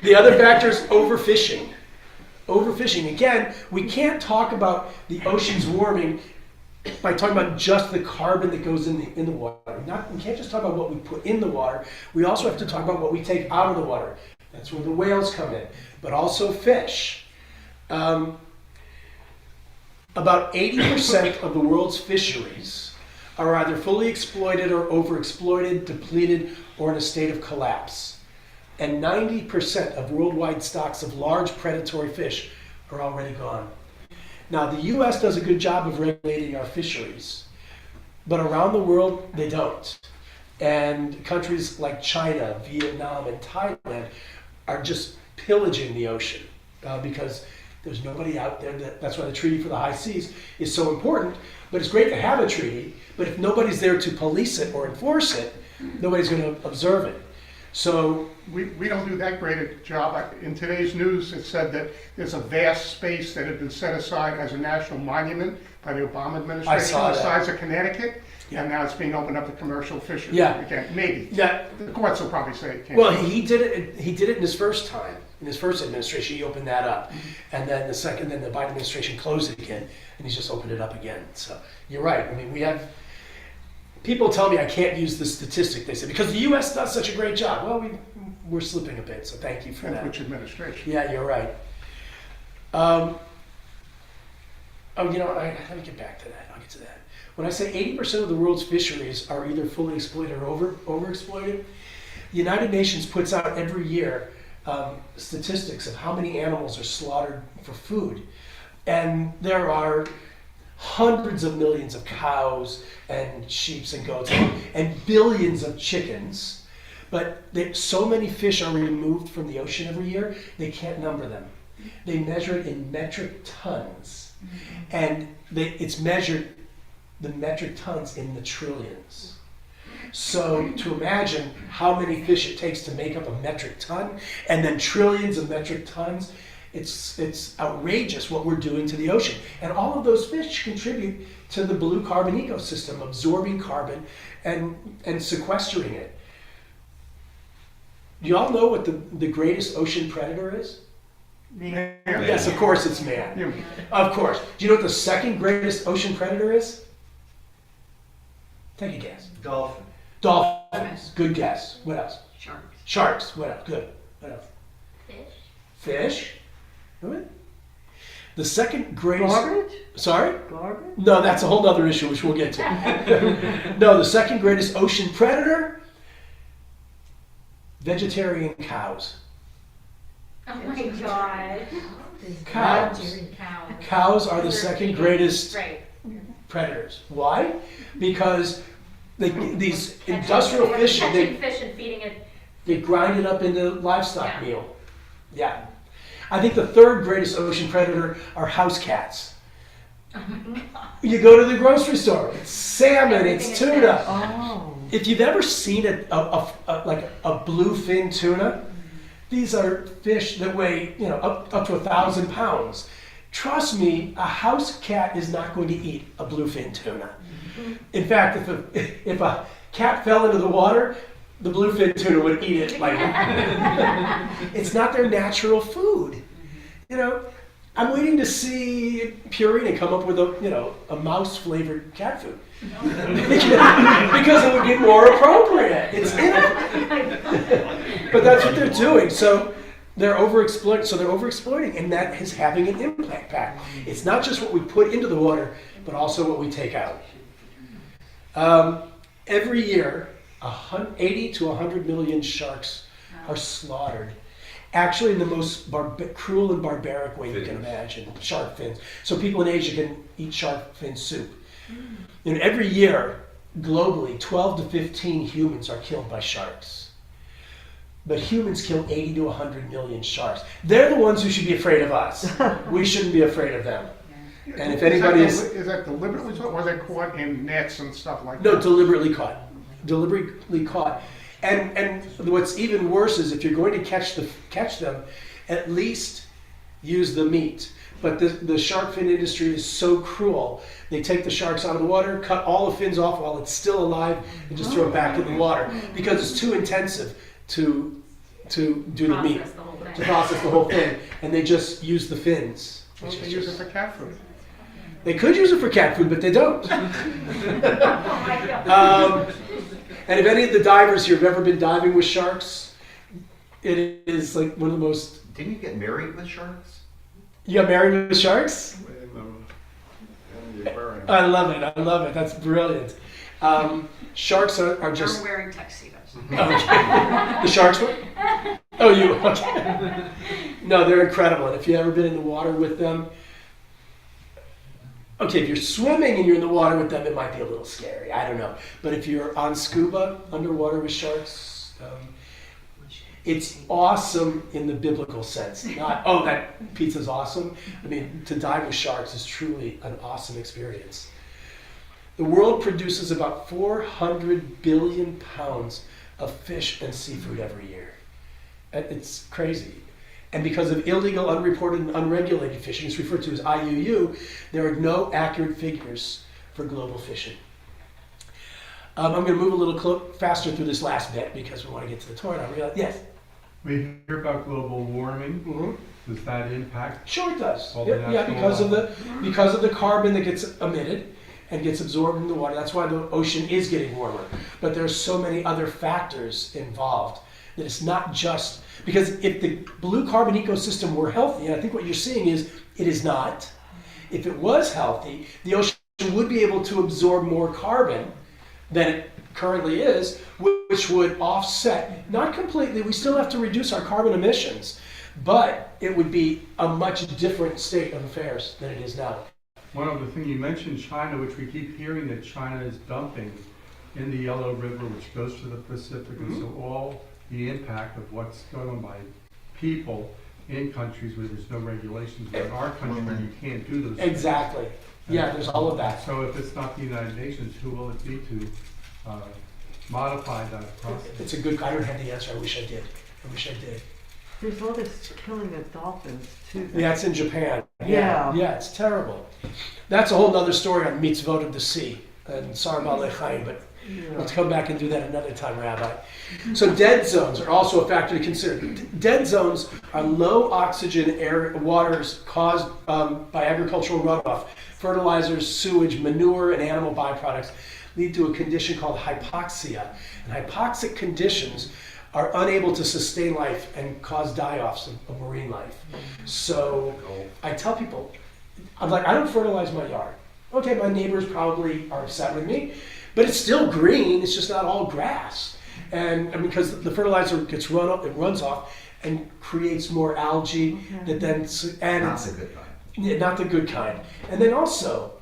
The other factor is overfishing. Overfishing. Again, we can't talk about the oceans warming by talking about just the carbon that goes in the water. We can't just talk about what we put in the water. We also have to talk about what we take out of the water. That's where the whales come in, but also fish. About 80% of the world's fisheries are either fully exploited or overexploited, depleted, or in a state of collapse. And 90% of worldwide stocks of large predatory fish are already gone. Now, the U.S. does a good job of regulating our fisheries, but around the world, they don't. And countries like China, Vietnam, and Thailand are just pillaging the ocean because there's nobody out there. That's why the Treaty for the High Seas is so important. But it's great to have a treaty, but if nobody's there to police it or enforce it, Nobody's going to observe it. So We don't do that great a job. In today's news, it said that there's a vast space that had been set aside as a national monument by the Obama administration, saw the that. size of Connecticut, Yeah. and now it's being opened up to commercial fishing Yeah. again. Maybe. yeah, The courts will probably say it can't. well, he did it. He did it in his first time, in his first administration. He opened that up, and then the Biden administration closed it again, and he's just opened it up again. So you're right. I mean, we have people tell me I can't use the statistic. They say because the U.S. does such a great job. Well, we're slipping a bit. So thank you for Depends that. which administration. Yeah, you're right. Let me get back to that. I'll get to that. When I say 80% of the world's fisheries are either fully exploited or overexploited, the United Nations puts out every year statistics of how many animals are slaughtered for food. And there are hundreds of millions of cows and sheep and goats and billions of chickens. But so many fish are removed from the ocean every year, they can't number them. They measure it in metric tons. And it's measured, the metric tons, in the trillions. So to imagine how many fish it takes to make up a metric ton, and then trillions of metric tons, it's outrageous what we're doing to the ocean. And all of those fish contribute to the blue carbon ecosystem, absorbing carbon and sequestering it. Do you all know what the greatest ocean predator is? Yeah. Yes, of course it's man. Yeah. Of course. Do you know what the second greatest ocean predator is? Take a guess. Dolphin. Dolphins. Good guess. What else? Sharks. Sharks. What else? Good. What else? Fish. Fish. What? The second greatest. Garbage? Sorry? Garbage? No, that's a whole other issue which we'll get to. No, the second greatest ocean predator, vegetarian cows. Oh my god. Cows. Cows. Cows are the second greatest Right. predators. Why? Because these industrial fishing, Catching fish and feeding it. they grind it up into livestock Yeah. meal. Yeah. I think the third greatest ocean predator are house cats. Oh my god. You go to the grocery store, it's salmon, Everything it's is tuna. fish. Oh. If you've ever seen like a bluefin tuna, these are fish that weigh up to 1,000 pounds. Trust me, a house cat is not going to eat a bluefin tuna. In fact, if a cat fell into the water, the bluefin tuna would eat it. Like it's not their natural food. I'm waiting to see Purina come up with a mouse flavored cat food because it would get more appropriate. It's but that's what they're doing. So they're overexploiting, and that is having an impact. It's not just what we put into the water, but also what we take out. Every year, 80 to 100 million sharks are slaughtered. Actually, in the most cruel and barbaric way you can imagine, shark fins. So people in Asia can eat shark fin soup. And every year, globally, 12 to 15 humans are killed by sharks. But humans kill 80 to 100 million sharks. They're the ones who should be afraid of us. We shouldn't be afraid of them. And if anybody Is that deliberately caught, or was it caught in nets and stuff like No, that? deliberately caught. Deliberately caught. And what's even worse is if you're going to catch them, at least use the meat. But the shark fin industry is so cruel. They take the sharks out of the water, cut all the fins off while it's still alive, and just throw it back in the water because it's too intensive to do the meat, Process the whole thing. to process the whole thing, and they just use the fins. Well, Which they is use it just, for cat food. they could use it for cat food, but they don't. Oh my god. And if any of the divers here have ever been diving with sharks, it is like one of the most. Didn't you get married with sharks? You got married with sharks? In the aquarium. I love it. That's brilliant. Sharks are just. We're wearing tuxedos. Okay. The sharks were? Oh, you. Okay. No, they're incredible. And if you've ever been in the water with them, okay, if you're swimming and you're in the water with them, it might be a little scary. I don't know. But if you're on scuba underwater with sharks, it's awesome in the biblical sense. Not, oh, that pizza's awesome. I mean, to dive with sharks is truly an awesome experience. The world produces about 400 billion pounds of fish and seafood every year. And it's crazy. And because of illegal, unreported, and unregulated fishing, it's referred to as IUU, there are no accurate figures for global fishing. I'm going to move a little faster through this last bit because we want to get to the Torah. I realize, yes? We hear about global warming. Mm-hmm. Does that impact? Sure it does. All the Yeah, because of the carbon that gets emitted and gets absorbed in the water. That's why the ocean is getting warmer. But there's so many other factors involved that it's not just because if the blue carbon ecosystem were healthy, and I think what you're seeing is it is not. If it was healthy, the ocean would be able to absorb more carbon than it currently is, which would offset, not completely, we still have to reduce our carbon emissions, but it would be a much different state of affairs than it is now. One other thing, you mentioned China, which we keep hearing that China is dumping in the Yellow River, which goes to the Pacific, and so all the impact of what's going on by people in countries where there's no regulations, but in our country where you can't do those things. Exactly. Yeah, there's all of that. So if it's not the United Nations, who will it be to modify that process? It's a good, I don't have the answer, I wish I did. There's all this killing of dolphins too. Yeah, it's in Japan. Yeah. Yeah, it's terrible. That's a whole other story on mitzvot of the sea. And sorry about Lechaim, but let's come back and do that another time, Rabbi. So dead zones are also a factor to consider. Dead zones are low oxygen air waters caused by agricultural runoff, fertilizers, sewage, manure, and animal byproducts lead to a condition called hypoxia. And hypoxic conditions are unable to sustain life and cause die-offs of marine life. So I tell people, I'm like, I don't fertilize my yard. Okay, my neighbors probably are upset with me, but it's still green, it's just not all grass. And because the fertilizer gets it runs off and creates more algae that then, and Not it's the good kind. yeah, not the good kind. And then also,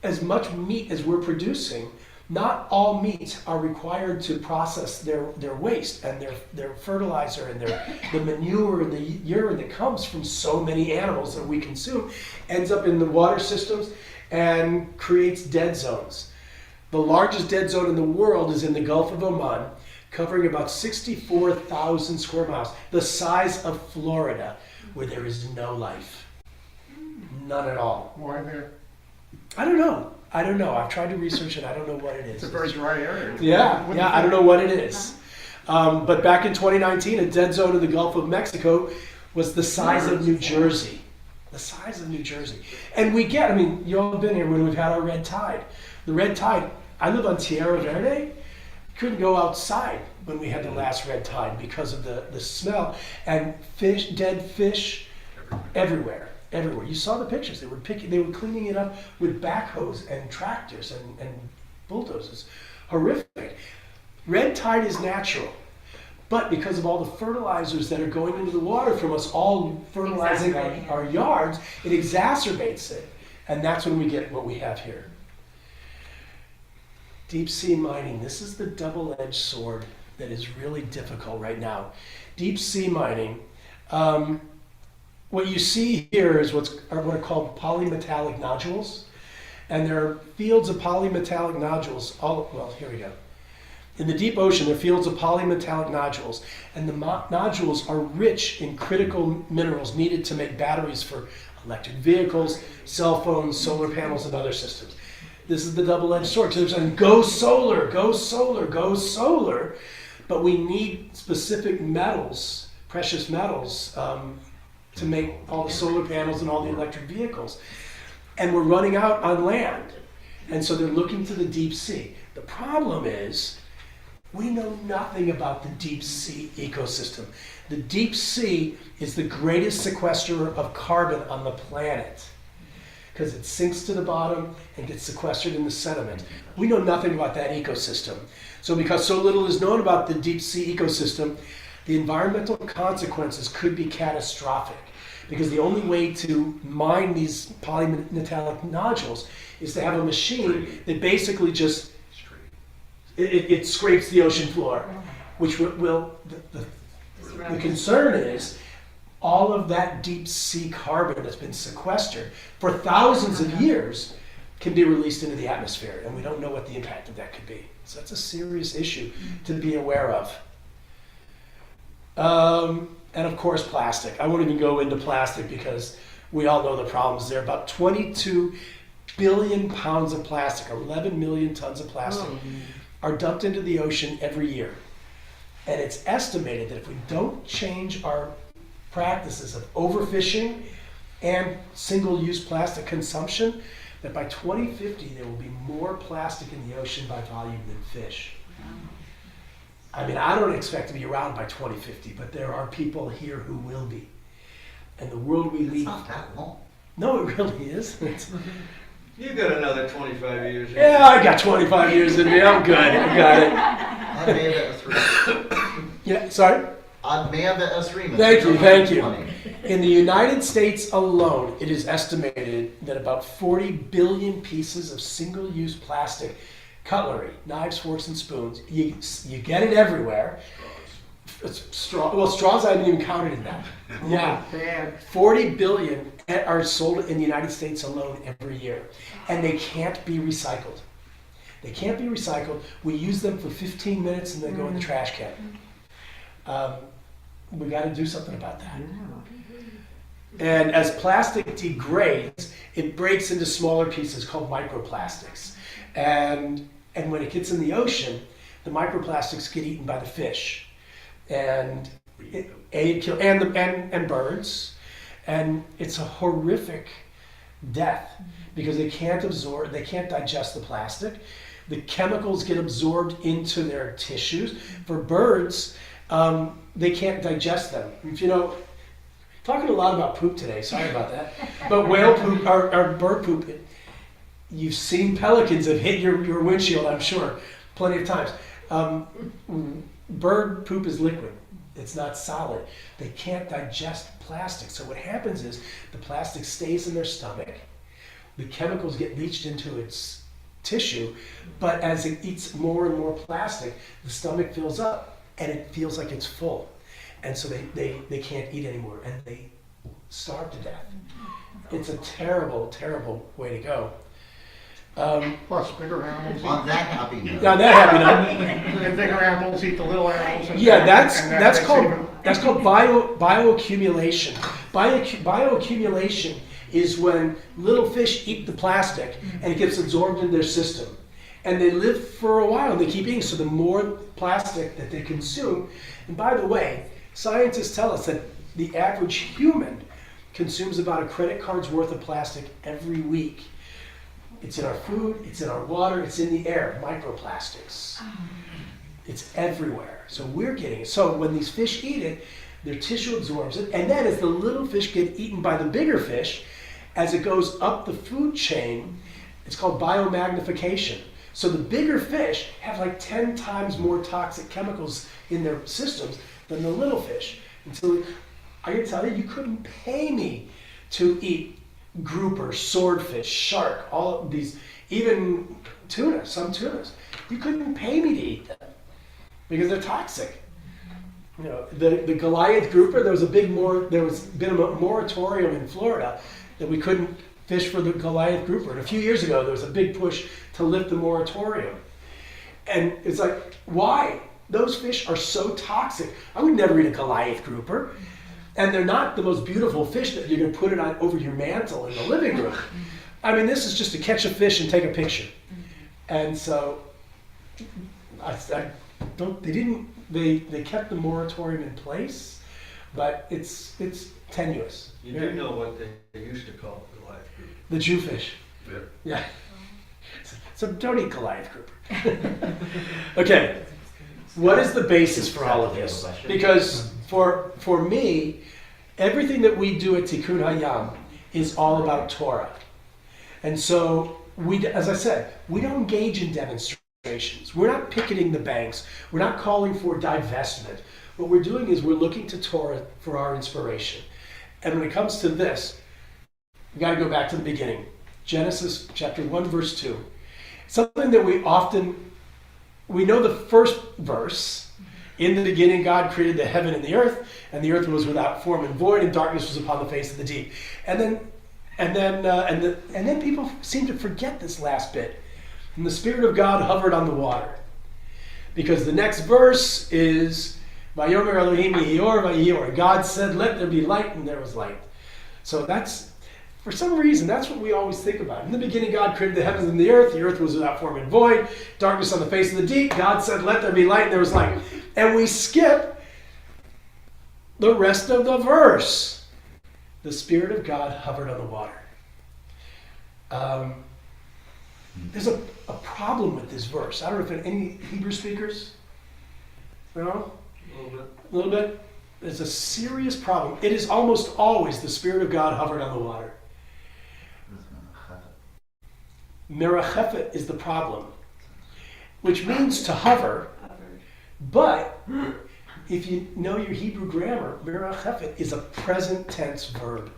as much meat as we're producing, not all meats are required to process their waste and their fertilizer and the manure and the urine that comes from so many animals that we consume ends up in the water systems and creates dead zones. The largest dead zone in the world is in the Gulf of Oman, covering about 64,000 square miles, the size of Florida, where there is no life. None at all. Why there? I don't know. I've tried to research it. I don't know what it is. It's a very dry area. Yeah, I don't know what it is. But back in 2019, a dead zone in the Gulf of Mexico was the size of New Jersey. The size of New Jersey. And you all have been here when we've had our red tide. The red tide, I live on Tierra Verde, couldn't go outside when we had the last red tide because of the smell. And dead fish everywhere. You saw the pictures. They were cleaning it up with backhoes and tractors and bulldozers. Horrific. Red tide is natural, but because of all the fertilizers that are going into the water from us all fertilizing our yards, it exacerbates it, and that's when we get what we have here. Deep sea mining. This is the double-edged sword that is really difficult right now. Deep sea mining. What you see here is what are called polymetallic nodules. And there are fields of polymetallic nodules. Here we go. In the deep ocean, there are fields of polymetallic nodules. And the nodules are rich in critical minerals needed to make batteries for electric vehicles, cell phones, solar panels, and other systems. This is the double-edged sword. So they're saying, go solar, go solar, go solar. But we need specific metals, precious metals, to make all the solar panels and all the electric vehicles. And we're running out on land. And so they're looking to the deep sea. The problem is, we know nothing about the deep sea ecosystem. The deep sea is the greatest sequesterer of carbon on the planet because it sinks to the bottom and gets sequestered in the sediment. We know nothing about that ecosystem. So because so little is known about the deep sea ecosystem, the environmental consequences could be catastrophic because the only way to mine these polymetallic nodules is to have a machine that basically just it scrapes the ocean floor, which will the concern is all of that deep sea carbon that's been sequestered for thousands of years can be released into the atmosphere, and we don't know what the impact of that could be. So that's a serious issue to be aware of. And of course, plastic. I won't even go into plastic because we all know the problems there. About 22 billion pounds of plastic, or 11 million tons of plastic, are dumped into the ocean every year. And it's estimated that if we don't change our practices of overfishing and single-use plastic consumption, that by 2050 there will be more plastic in the ocean by volume than fish. I mean, I don't expect to be around by 2050, but there are people here who will be. And the world we It's lead. not that long. No, it really is. You got another 25 years. in Yeah, I got 25 years in me. I'm good. I got it. I may have a Yeah, sorry? agreement. Thank you. In the United States alone, it is estimated that about 40 billion pieces of single-use plastic cutlery, knives, forks, and spoons, you get it everywhere. Straws I haven't even counted in that. Yeah. Bad. 40 billion are sold in the United States alone every year, and they can't be recycled. They can't be recycled. We use them for 15 minutes and then go in the trash can. We got to do something about that. And as plastic degrades, it breaks into smaller pieces called microplastics. And when it gets in the ocean, the microplastics get eaten by the fish, and and birds, and it's a horrific death because they can't absorb, they can't digest the plastic. The chemicals get absorbed into their tissues. For birds, they can't digest them. If you know, talking a lot about poop today, sorry about that. But whale poop or bird poop, you've seen pelicans have hit your windshield, I'm sure, plenty of times. Bird poop is liquid. It's not solid. They can't digest plastic. So what happens is the plastic stays in their stomach. The chemicals get leached into its tissue, but as it eats more and more plastic, the stomach fills up and it feels like it's full. And so they can't eat anymore and they starve to death. It's a terrible, terrible way to go. Plus bigger animals On that happy note. Now that happened. and bigger animals eat the little animals. And, Yeah, that's makes called even- bioaccumulation. Bioaccumulation is when little fish eat the plastic and it gets absorbed in their system. And they live for a while and they keep eating, so the more plastic that they consume. And by the way, scientists tell us that the average human consumes about a credit card's worth of plastic every week. It's in our food, it's in our water, it's in the air, microplastics. It's everywhere. So we're getting it. So when these fish eat it, their tissue absorbs it, and then as the little fish get eaten by the bigger fish, as it goes up the food chain, it's called biomagnification. So the bigger fish have like 10 times more toxic chemicals in their systems than the little fish. And so I can tell you, you couldn't pay me to eat grouper, swordfish, shark, all of these, even tuna, some tunas. You couldn't pay me to eat them because they're toxic. You know, the Goliath grouper, there was been a moratorium in Florida that we couldn't fish for the Goliath grouper. And a few years ago, there was a big push to lift the moratorium. And it's like, why? Those fish are so toxic. I would never eat a Goliath grouper. And they're not the most beautiful fish that you're going to put it on over your mantle in the living room. I mean, this is just to catch a fish and take a picture. And so, they kept the moratorium in place, but it's tenuous. You do know what they used to call the Goliath group. The Jewfish. Yeah. Yeah. So don't eat Goliath grouper. Okay. What is the basis for all of this? Because for me, everything that we do at Tikkun Hayam is all about Torah. And so, as I said, we don't engage in demonstrations. We're not picketing the banks. We're not calling for divestment. What we're doing is we're looking to Torah for our inspiration. And when it comes to this, we got to go back to the beginning. Genesis chapter 1, verse 2. Something that we know the first verse. In the beginning, God created the heaven and the earth was without form and void, and darkness was upon the face of the deep. And then And then people seem to forget this last bit. And the Spirit of God hovered on the water. Because the next verse is, Vayomer Elohim Yehior Vayior. God said, let there be light, and there was light. So that's, for some reason, that's what we always think about. In the beginning, God created the heavens and the earth was without form and void, darkness on the face of the deep. God said, let there be light, and there was light. And we skip the rest of the verse. The Spirit of God hovered on the water. There's a problem with this verse. I don't know if any Hebrew speakers, no? A little bit. There's a serious problem. It is almost always the Spirit of God hovered on the water. Merachefet is the problem, which means to hover, but if you know your Hebrew grammar, merachefet is a present tense verb.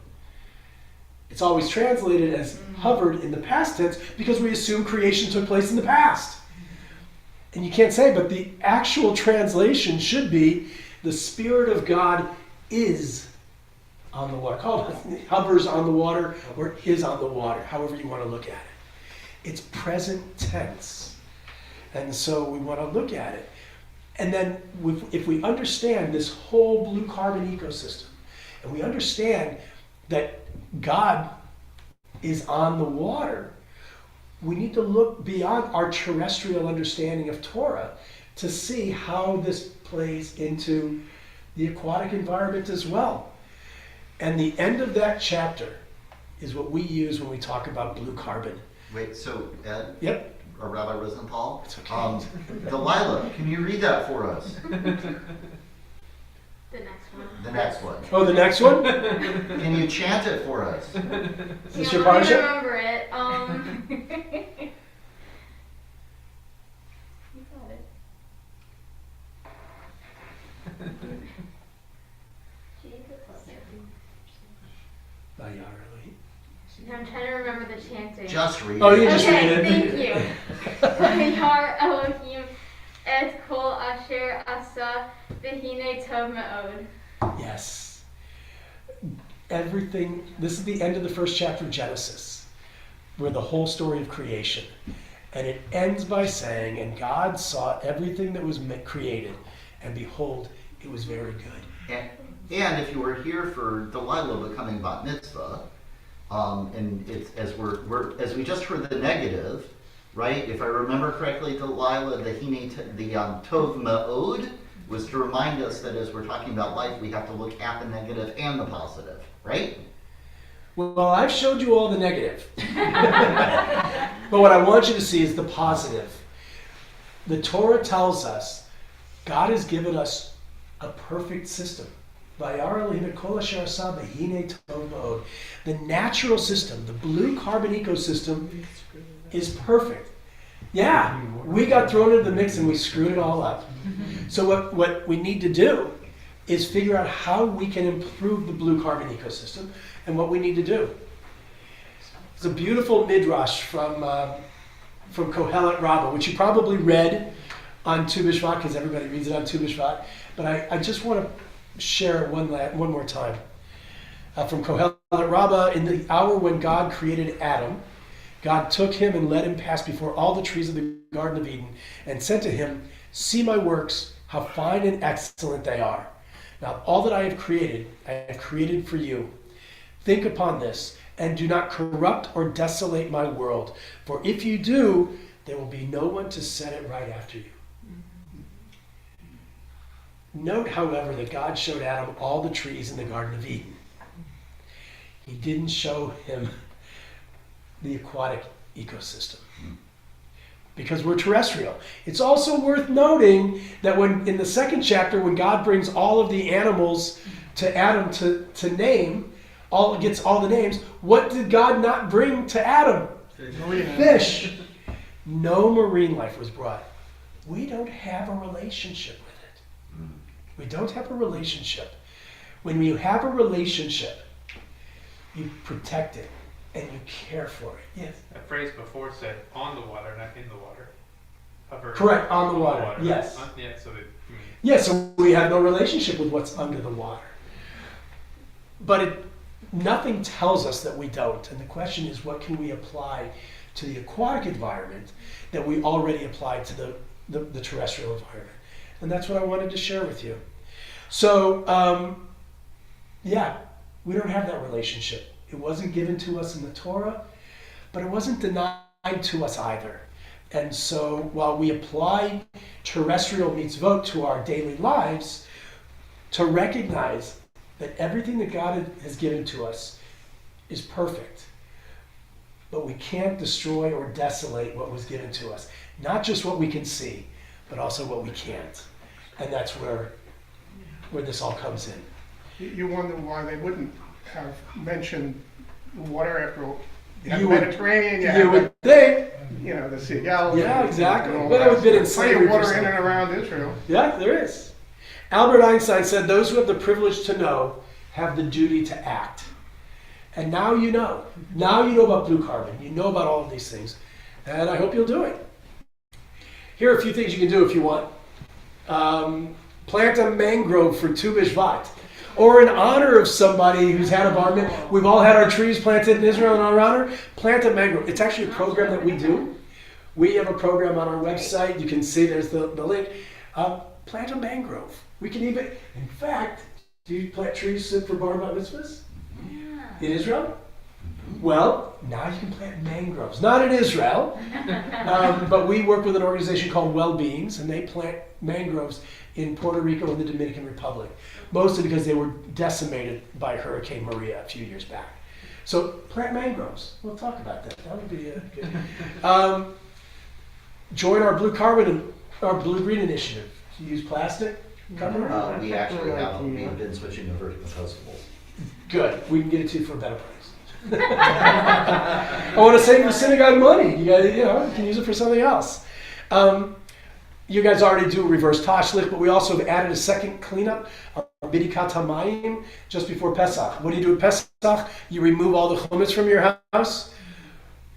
It's always translated as hovered in the past tense because we assume creation took place in the past. And you can't say, but the actual translation should be the Spirit of God is on the water. Called hovers on the water or is on the water, however you want to look at it. It's present tense. And so we want to look at it. And then if we understand this whole blue carbon ecosystem, and we understand that God is on the water, we need to look beyond our terrestrial understanding of Torah to see how this plays into the aquatic environment as well. And the end of that chapter is what we use when we talk about blue carbon. Wait, so Ed? Yep. Or Rabbi Rosenthal? It's okay. Delilah, can you read that for us? The next one. The next one. Oh, the next one? Can you chant it for us? Is this You your want me to parsha? remember it. You got it. I'm trying to remember the chanting. Just read Oh, it. you just read it. Thank you. Vayar Elohim et kol asher asa v'hine tov me'od. Yes. Everything, this is the end of the first chapter of Genesis, where the whole story of creation. And it ends by saying, and God saw everything that was created, and behold, it was very good. And if you were here for Delilah becoming bat mitzvah, and it's as we just heard the negative, right? If I remember correctly, Delilah, the tov ma'od was to remind us that as we're talking about life, we have to look at the negative and the positive, right? Well, I've showed you all the negative. But what I want you to see is the positive. The Torah tells us God has given us a perfect system. The natural system, the blue carbon ecosystem, is perfect. Yeah, we got thrown into the mix and we screwed it all up. So what we need to do is figure out how we can improve the blue carbon ecosystem and what we need to do. It's a beautiful midrash from Kohelet Rabbah, which you probably read on Tu B'Shvat, because everybody reads it on Tu B'Shvat. But I just want to share it one more time. From Kohelet Rabbah, in the hour when God created Adam, God took him and let him pass before all the trees of the Garden of Eden and said to him, "See my works, how fine and excellent they are. Now all that I have created for you. Think upon this, and do not corrupt or desolate my world. For if you do, there will be no one to set it right after you." Note, however, that God showed Adam all the trees in the Garden of Eden. He didn't show him the aquatic ecosystem, because we're terrestrial. It's also worth noting that when in the second chapter, when God brings all of the animals to Adam to name, gets all the names, what did God not bring to Adam? Fish. No marine life was brought. We don't have a relationship with it. We don't have a relationship. When you have a relationship, you protect it and you care for it. Yes. That phrase before said on the water, not in the water. Hover Correct, on the water. Yes. Yeah, so that, Yeah, so we have no relationship with what's under the water. But nothing tells us that we don't. And the question is, what can we apply to the aquatic environment that we already applied to the terrestrial environment? And that's what I wanted to share with you. So, yeah, we don't have that relationship. It wasn't given to us in the Torah, but it wasn't denied to us either. And so while we apply terrestrial mitzvot to our daily lives, to recognize that everything that God has given to us is perfect, but we can't destroy or desolate what was given to us. Not just what we can see, but also what we can't. And that's where this all comes in. You wonder why they wouldn't have mentioned water after you have You the would- Mediterranean, you You have would think. the Sea of Galilee. Yeah, exactly. and all But it that. would have been There's plenty enslaved of for water in some. and around Israel. Yeah, there is. Albert Einstein said, those who have the privilege to know have the duty to act. And now you know. Now you know about blue carbon. You know about all of these things. And I hope you'll do it. Here are a few things you can do if you want. Plant a mangrove for Tu B'Shvat. Or in honor of somebody who's had a bar mitzvah. We've all had our trees planted in Israel in our honor. Plant a mangrove. It's actually a program that we do. We have a program on our website. You can see there's the link. Plant a mangrove. We can even, in fact, do you plant trees for bar mitzvahs? In Israel? Well, now you can plant mangroves. Not in Israel, but we work with an organization called Well-Beings, and they plant mangroves in Puerto Rico and the Dominican Republic, mostly because they were decimated by Hurricane Maria a few years back. So plant mangroves. We'll talk about that. That would be good. Join our blue carbon and our blue-green initiative. Do you use plastic? Cover? We actually haven't. We've been switching over to compostables. Good. We can get it to you for a better price. I want to save the synagogue money. You guys, you can use it for something else. You guys already do reverse tashlich, but we also have added a second cleanup, our bidikat hamayim, just before Pesach. What do you do at Pesach? You remove all the chumash from your house.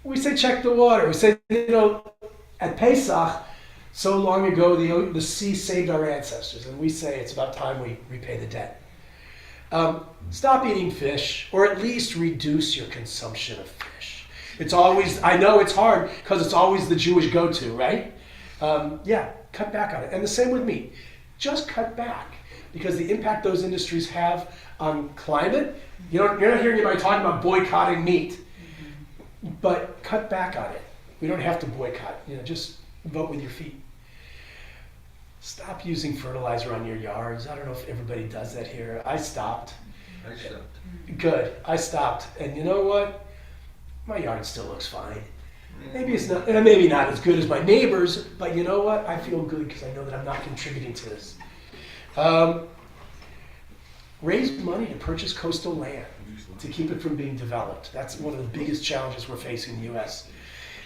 We say check the water. We say, at Pesach, so long ago the sea saved our ancestors, and we say it's about time we repay the debt. Stop eating fish, or at least reduce your consumption of fish. It's always, I know it's hard because it's always the Jewish go-to, right? Cut back on it. And the same with meat. Just cut back, because the impact those industries have on climate, you're not hearing anybody talking about boycotting meat, but cut back on it. We don't have to boycott, just vote with your feet. Stop using fertilizer on your yards. I don't know if everybody does that here. I stopped. I stopped. Good. I stopped. And you know what? My yard still looks fine. Maybe it's not, and maybe not as good as my neighbors, but you know what? I feel good because I know that I'm not contributing to this. Raise money to purchase coastal land to keep it from being developed. That's one of the biggest challenges we're facing in the U.S.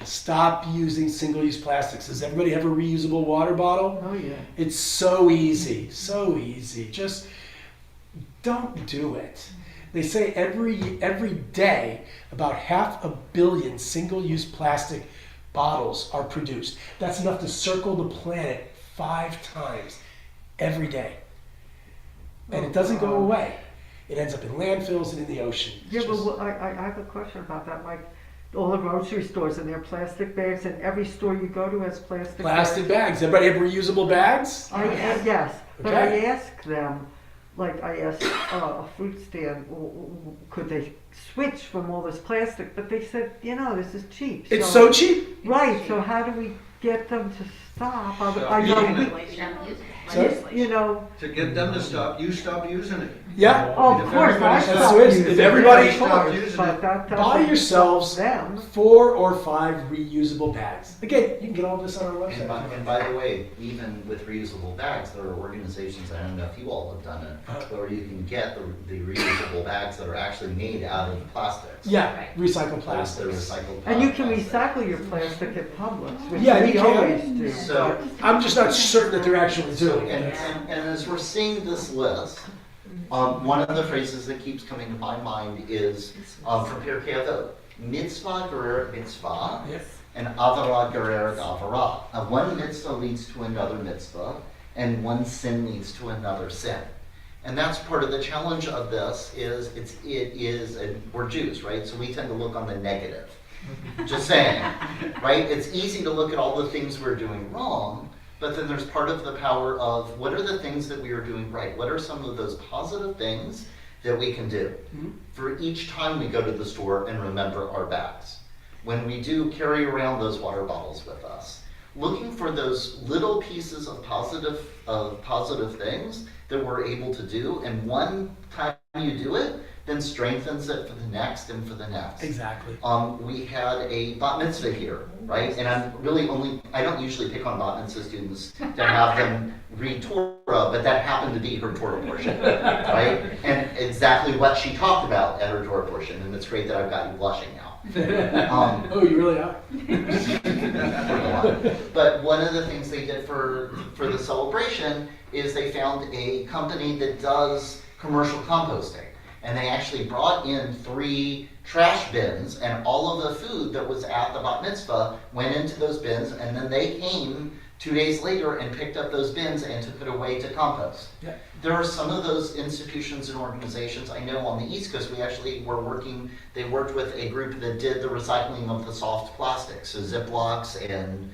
Stop using single-use plastics. Does everybody have a reusable water bottle? Oh, yeah. It's so easy, so easy. Just don't do it. They say every day about 500 million single-use plastic bottles are produced. That's enough to circle the planet 5 times every day. And it doesn't go away. It ends up in landfills and in the ocean. Yeah, but I have a question about that. Like, all the grocery stores and their plastic bags, and every store you go to has plastic bags. Everybody have reusable bags? Yes, but Okay. I ask them, like I asked a fruit stand, could they switch from all this plastic? But they said, this is cheap. It's so cheap. Right, so how do we get them to stop? To get them to stop, you stop using it. Yeah. Oh, of course, I That's stopped the way it is. using If it. everybody Yeah, stopped using but it, that buy doesn't yourselves stop them. 4 or 5 reusable bags. Again, you can get all this on our And website. by the way, even with reusable bags, there are organizations, I don't know if you all have done it, where you can get the reusable bags that are actually made out of plastics. Yeah, recycle They're plastics. recycled And you can plastic. recycle your plastic at Publix, which Yeah, we you can. always do. So, I'm just not certain that they're actually doing and, it. and as we're seeing this list, one of the phrases that keeps coming to my mind is from Pirkei Avot, mitzvah gerer mitzvah, Yes. and avara gerer avara. One mitzvah leads to another mitzvah, and one sin leads to another sin. And that's part of the challenge of this and we're Jews, right? So we tend to look on the negative. Just saying, right? It's easy to look at all the things we're doing wrong, but then there's part of the power of what are the things that we are doing right? What are some of those positive things that we can do for each time we go to the store and remember our bags? When we do carry around those water bottles with us, looking for those little pieces of positive things that we're able to do, and one time you do it, then strengthens it for the next and for the next. Exactly. We had a bat mitzvah here, right? And I don't usually pick on bat mitzvah students to have them read Torah, but that happened to be her Torah portion, right? And exactly what she talked about at her Torah portion, and it's great that I've got you blushing now. Oh, you really are. But one of the things they did for the celebration is they found a company that does commercial composting. And they actually brought in 3 trash bins, and all of the food that was at the bat mitzvah went into those bins, and then they came 2 days later and picked up those bins and took it away to compost. Yeah. There are some of those institutions and organizations. I know on the East Coast we actually they worked with a group that did the recycling of the soft plastics, so Ziplocs and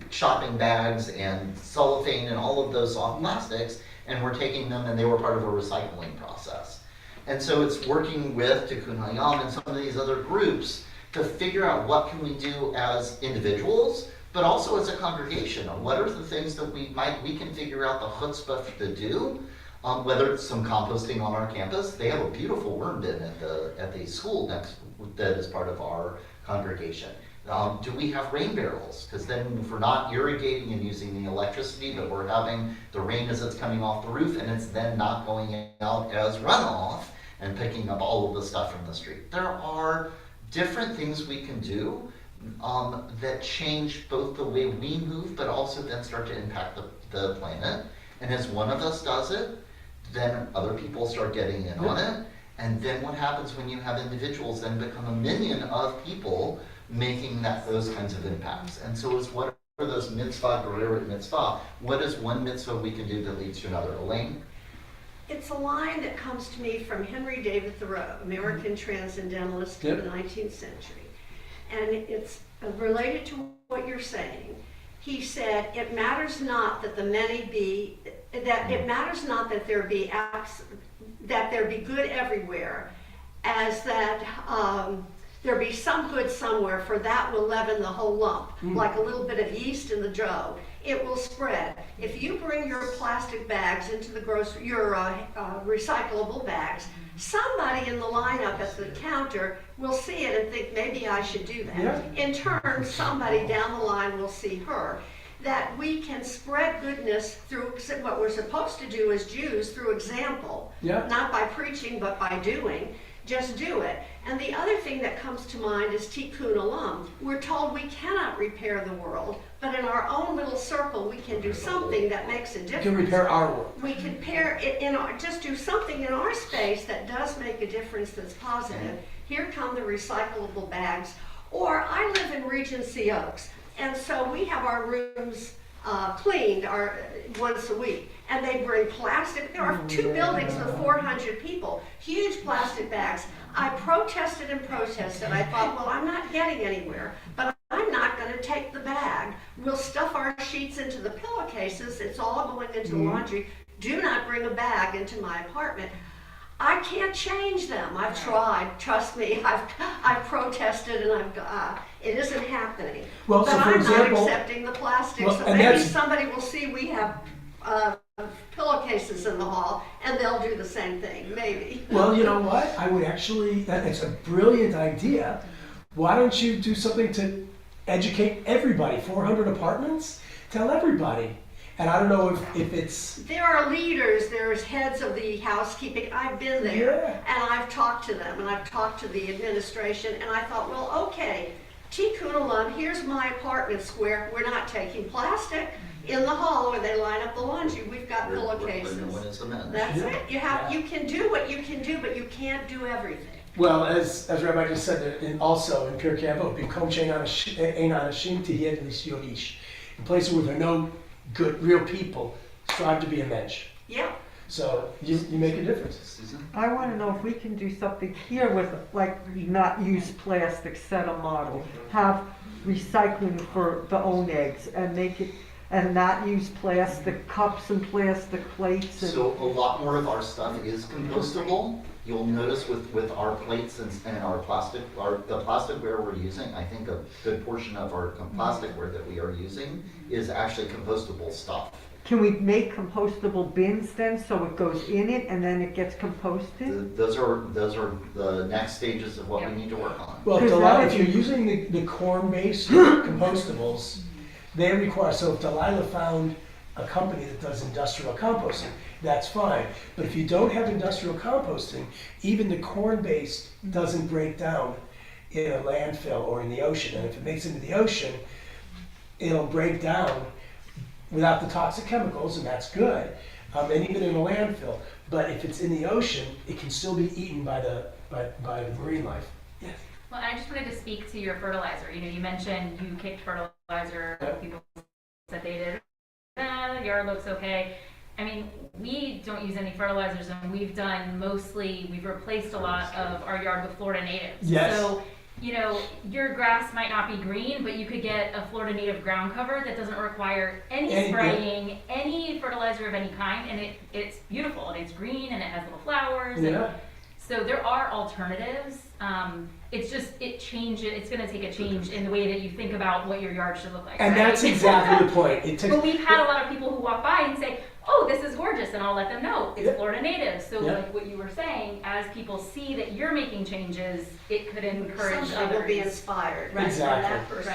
shopping bags and cellophane and all of those soft plastics, and we're taking them, and they were part of a recycling process. And so it's working with Tikkun Hayam and some of these other groups to figure out what can we do as individuals, but also as a congregation. What are the things that we can figure out the chutzpah to do, whether it's some composting on our campus. They have a beautiful worm bin at the school next that is part of our congregation. Do we have rain barrels? Because then if we're not irrigating and using the electricity, but we're having the rain as it's coming off the roof, and it's then not going out as runoff and picking up all of the stuff from the street. There are different things we can do that change both the way we move, but also then start to impact the planet. And as one of us does it, then other people start getting in on it. And then what happens when you have individuals then become a minion of people making those kinds of impacts. And so it's what are those mitzvah, gereret mitzvah? What is one mitzvah we can do that leads to another? Elaine? It's a line that comes to me from Henry David Thoreau, American transcendentalist in the 19th century. And it's related to what you're saying. He said, it matters not that it matters not that there be good everywhere, as that there be some good somewhere, for that will leaven the whole lump, like a little bit of yeast in the dough. It will spread. If you bring your plastic bags into the your recyclable bags, somebody in the lineup at the counter will see it and think, maybe I should do that. Yeah. In turn, somebody down the line will see her. That we can spread goodness through what we're supposed to do as Jews, through example, not by preaching, but by doing. Just do it. And the other thing that comes to mind is Tikkun Olam. We're told we cannot repair the world, but in our own little circle, we can do something that makes a difference. We can repair our world. We can just do something in our space that does make a difference that's positive. Here come the recyclable bags. Or I live in Regency Oaks, and so we have our rooms cleaned once a week. And they bring plastic. There are 2 buildings with 400 people, huge plastic bags. I protested and protested. I thought, well, I'm not getting anywhere, but I'm not going to take the bag. We'll stuff our sheets into the pillowcases. It's all going into the laundry. Do not bring a bag into my apartment. I can't change them. I've tried. Trust me. I've protested, and it isn't happening. Well, but so for I'm example, not accepting the plastic. Well, so maybe somebody will see we have pillowcases in the hall, and they'll do the same thing, maybe. Well, you know what? I would actually, it's a brilliant idea. Why don't you do something to educate everybody? 400 apartments? Tell everybody. And I don't know if it's... There are leaders, there's heads of the housekeeping. I've been there, and I've talked to them, and I've talked to the administration, and I thought, well, okay, Tikkun Olam, here's my apartment square. We're not taking plastic. In the hall where they line up the laundry, we've got pillowcases. That's it. You can do what you can do, but you can't do everything. Well, as Rabbi just said, also in Pirkei Avot, "B'kom she'ein anashim tihiyeh l'shiyodish." In places where there are no good, real people, strive to be a mensch. Yeah. So you make a difference. Susan? I want to know if we can do something here with, like, not use plastic, set a model, have recycling for the own eggs and make it, and not use plastic cups and plastic plates and. So a lot more of our stuff is compostable. You'll notice with our plates and our plastic, the plasticware we're using, I think a good portion of our plasticware that we are using is actually compostable stuff. Can we make compostable bins then, so it goes in it and then it gets composted? Those are the next stages of what we need to work on. Well, Because Delilah, that if you're using the corn-based compostables, they require, so if Delilah found a company that does industrial composting, that's fine. But if you don't have industrial composting, even the corn-based doesn't break down in a landfill or in the ocean. And if it makes it into the ocean, it'll break down without the toxic chemicals, and that's good, and even in a landfill. But if it's in the ocean, it can still be eaten by the marine life. Yes. Well, I just wanted to speak to your fertilizer. You know, you mentioned you kicked fertilizer. People said they did. The yard looks okay. I mean, we don't use any fertilizers, and we've replaced a lot of our yard with Florida natives. Yes. So, you know, your grass might not be green, but you could get a Florida native ground cover that doesn't require any spraying, any fertilizer of any kind, and it's beautiful, and it's green, and it has little flowers. Yeah. And so there are alternatives. It's just, it's going to take a change in the way that you think about what your yard should look like. And right? that's exactly the point. It takes, But we've had a lot of people who walk by and say, oh, this is gorgeous, and I'll let them know it's Yeah. Florida native. So Yeah. like what you were saying, as people see that you're making changes, it could encourage Somebody will be others. inspired, right, Exactly. from that person.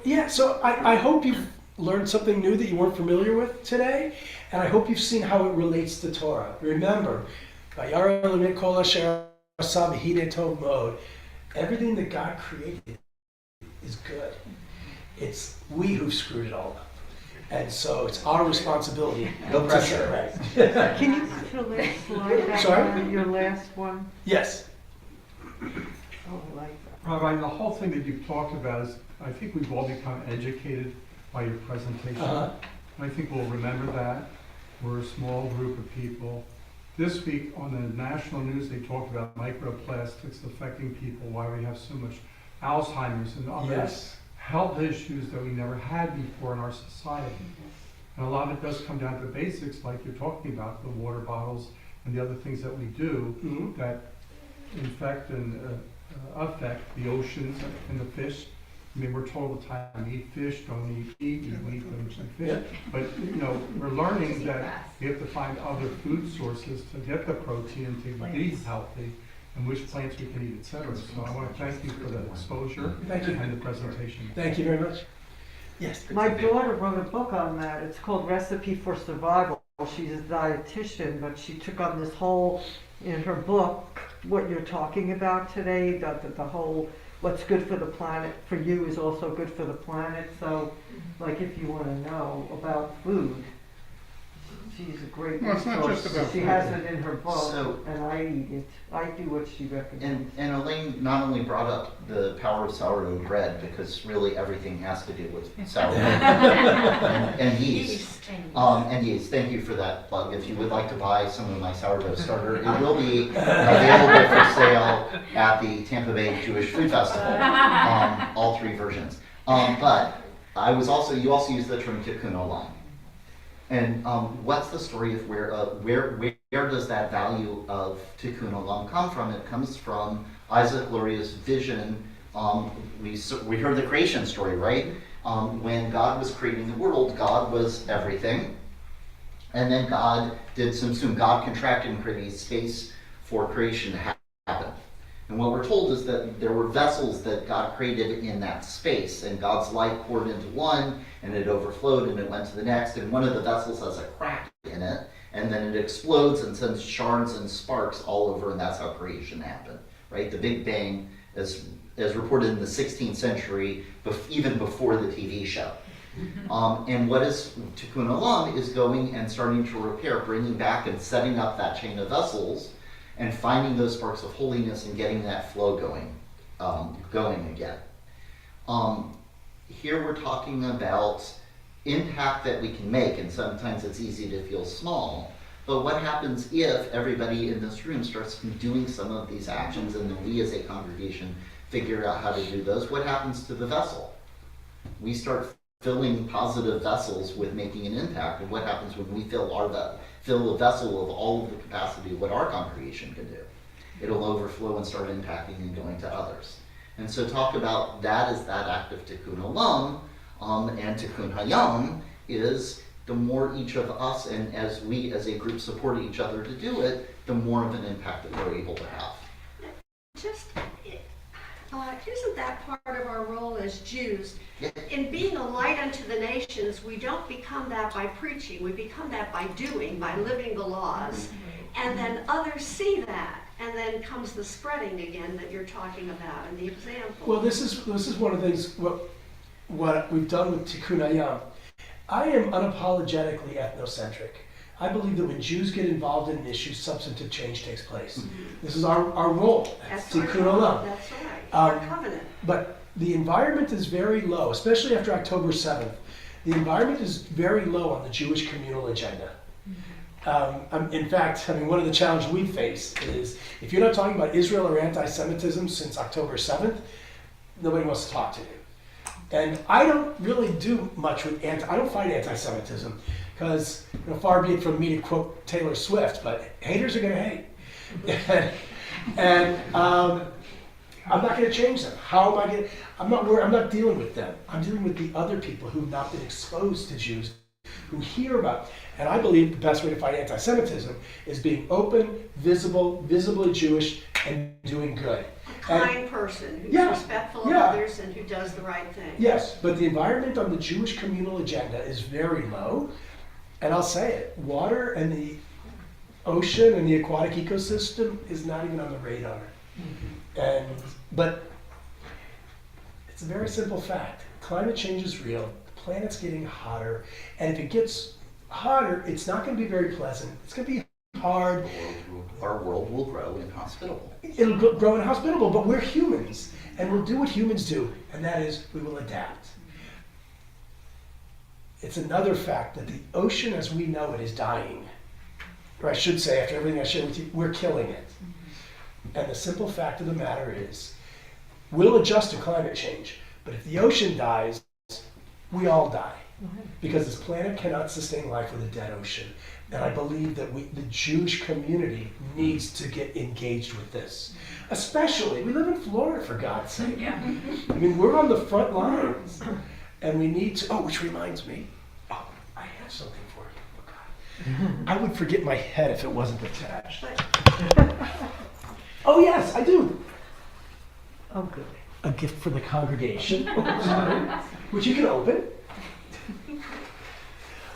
Right. so I hope you've learned something new that you weren't familiar with today, and I hope you've seen how it relates to Torah. Remember, everything that God created is good. It's we who've screwed it all up. And so it's our responsibility. No to pressure. set it right. Can you put your last slide back Sorry? on, your last one? Yes. Oh, I like that. Rabbi, the whole thing that you've talked about is, I think we've all become educated by your presentation. Uh-huh. I think we'll remember that. We're a small group of people. This week on the national news, they talked about microplastics affecting people, why we have so much Alzheimer's and other Yes. health issues that we never had before in our society. And a lot of it does come down to basics, like you're talking about, the water bottles and the other things that we do Mhm. that infect and affect the oceans and the fish. I mean, we're told all the time, eat fish, don't eat meat, eat them and fish. But, you know, we're learning that we have to find other food sources to get the protein and to be healthy, and which plants we can eat, etc. So I want to thank you for the exposure Thank you. and the presentation. Thank you very much. Yes. My daughter wrote a book on that. It's called Recipe for Survival. She's a dietitian, but she took on this whole, in her book, what you're talking about today, the whole, what's good for the planet, for you is also good for the planet. So, like, if you want to know about food, she's a great Well, it's not resource. just about She food. has it in her book, So- and I eat it. I do what she recommends. And Elaine not only brought up the power of sourdough bread, because really everything has to do with sourdough and yeast. And yeast. Thank you for that plug. If you would like to buy some of my sourdough starter, it will be available for sale at the Tampa Bay Jewish Food Festival. All three versions. But you also used the term tikkun olam. And what's the story of where does that value of tikkun olam come from? It comes from Isaac Luria's vision. We heard the creation story, right? When God was creating the world, God was everything. And then God God contracted and created space for creation to happen. And what we're told is that there were vessels that God created in that space, and God's light poured into one, and it overflowed, and it went to the next, and one of the vessels has a crack in it, and then it explodes and sends shards and sparks all over, and that's how creation happened, right? The Big Bang, as reported in the 16th century, even before the TV show. And what is Tikkun Olam is going and starting to repair, bringing back and setting up that chain of vessels, and finding those sparks of holiness and getting that flow going again. Here we're talking about impact that we can make, and sometimes it's easy to feel small, but what happens if everybody in this room starts doing some of these actions and then we as a congregation figure out how to do those? What happens to the vessel? We start filling positive vessels with making an impact, and what happens when we fill a vessel of all of the capacity of what our congregation can do? It'll overflow and start impacting and going to others. And so talk about that as that act of tikkun olam, and tikkun hayam is the more each of us and as we as a group support each other to do it, the more of an impact that we're able to have. Just, isn't that part of our role as Jews? Yeah. In being a light unto the nations, we don't become that by preaching. We become that by doing, by living the laws. And then others see that. And then comes the spreading again that you're talking about and the example. Well, this is one of the things, what we've done with Tikkun Hayam. I am unapologetically ethnocentric. I believe that when Jews get involved in an issue, substantive change takes place. This is our role. That's Tikkun our Olam. That's right. Our covenant. But the environment is very low, especially after October 7th. The environment is very low on the Jewish communal agenda. In fact, one of the challenges we face is if you're not talking about Israel or anti-Semitism since October 7th, nobody wants to talk to you. And I don't really do much with I don't fight anti-Semitism because, far be it from me to quote Taylor Swift, but haters are going to hate. and I'm not going to change them. How am I going to? I'm not dealing with them. I'm dealing with the other people who've not been exposed to Jews, who hear about. And I believe the best way to fight anti-Semitism is being open, visibly Jewish, and doing good. A kind person who's respectful of others and who does the right thing. Yes, but the environment on the Jewish communal agenda is very low. And I'll say it, water and the ocean and the aquatic ecosystem is not even on the radar. But it's a very simple fact. Climate change is real. The planet's getting hotter. And if it gets hotter, it's not going to be very pleasant. It's going to be hard. Our world will grow inhospitable. It'll grow inhospitable, but we're humans. And we'll do what humans do. And that is, we will adapt. It's another fact that the ocean as we know it is dying. Or I should say, after everything I shared with you, we're killing it. And the simple fact of the matter is, we'll adjust to climate change. But if the ocean dies, we all die. Because this planet cannot sustain life with a dead ocean. And I believe that the Jewish community needs to get engaged with this. Especially, we live in Florida, for God's sake. We're on the front lines. And we need to, which reminds me, I have something for you. Oh, God. I would forget my head if it wasn't attached. Oh, yes, I do. Oh, good. A gift for the congregation, which you can open.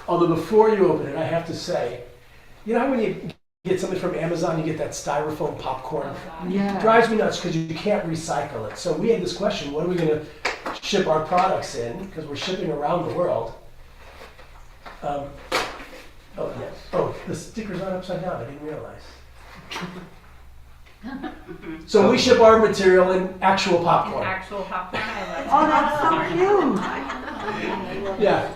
Although before you open it, I have to say, you know how when you get something from Amazon, you get that styrofoam popcorn? Yeah. It drives me nuts because you can't recycle it. So we had this question, what are we going to ship our products in? Because we're shipping around the world. Yes. Oh, the sticker's not upside down. I didn't realize. So we ship our material in actual popcorn. Actual popcorn, I love. Oh, that's so cute. Yeah.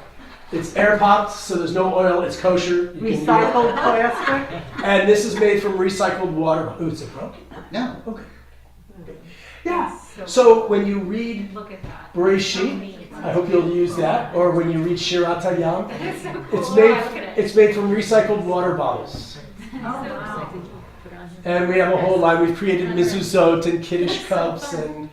It's air popped, so there's no oil. It's kosher. Recycled plastic? And this is made from recycled water. Ooh, is it broken? No. Okay. Yeah. So when you read Look at that. Bereshit, I hope you'll use that, or when you read Shirat Hayam, It's so cool. it's made from recycled water bottles. And we have a whole line. We've created mezuzot and kiddush cups and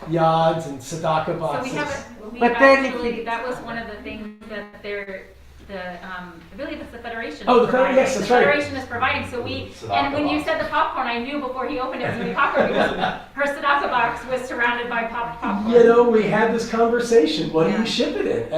yads and tzedakah So boxes. that was one of the things that I believe it's the Federation. Yes, that's the right. Federation is providing. So and when you said the popcorn, I knew before he opened it was going to be popcorn because her tzedakah box was surrounded by popcorn. We had this conversation. What do you ship it in?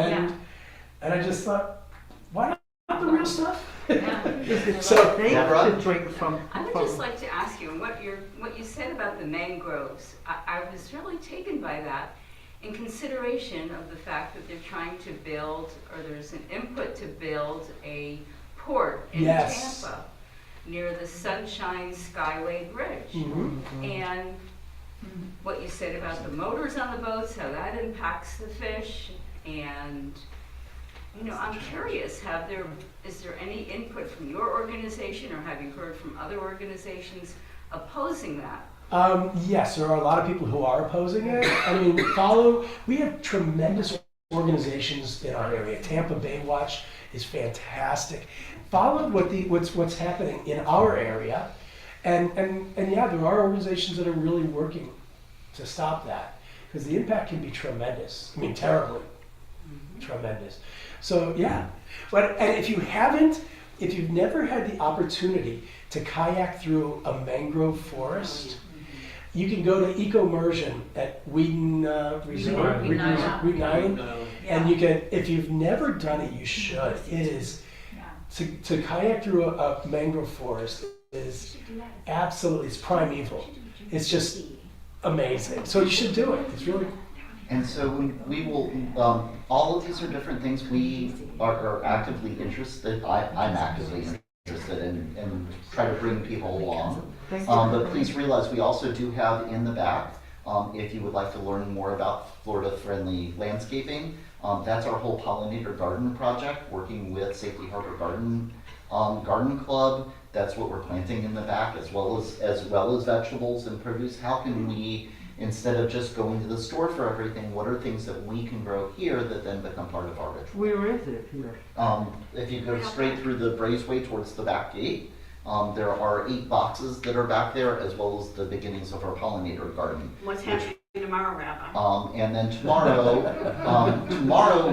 And I just thought, why not the real stuff? So They should drink from. I would just like to ask you what you said about the mangroves. I was really taken by that in consideration of the fact that they're trying to build, or there's an input to build a port in Tampa near the Sunshine Skyway Bridge. Mm-hmm. And what you said about the motors on the boats, how that impacts the fish, and I'm curious, is there any input from your organization, or have you heard from other organizations opposing that? Yes, there are a lot of people who are opposing it. I mean, we have tremendous organizations in our area. Tampa Bay Watch is fantastic. Follow what's happening in our area, and yeah, there are organizations that are really working to stop that, because the impact can be tremendous. I mean, terribly tremendous. So yeah, and if you've never had the opportunity to kayak through a mangrove forest, you can go to Eco-Immersion at Wheaton Resort, Wheaton Island. Wheaton Island, and you can. If you've never done it, you should. It is to kayak through a mangrove forest is absolutely, it's primeval. It's just amazing. So you should do it. It's really. And so we will, all of these are different things we are actively interested, I'm actively interested in try to bring people along. But please realize we also do have in the back, if you would like to learn more about Florida-friendly landscaping, that's our whole pollinator garden project, working with Safety Harbor Garden Club. That's what we're planting in the back, as well as vegetables and produce. How can we, instead of just going to the store for everything, what are things that we can grow here that then become part of our ritual? Where is it here? If you go straight through the breezeway towards the back gate, there are 8 boxes that are back there, as well as the beginnings of our pollinator garden. What's happening tomorrow, Rabbi? And then tomorrow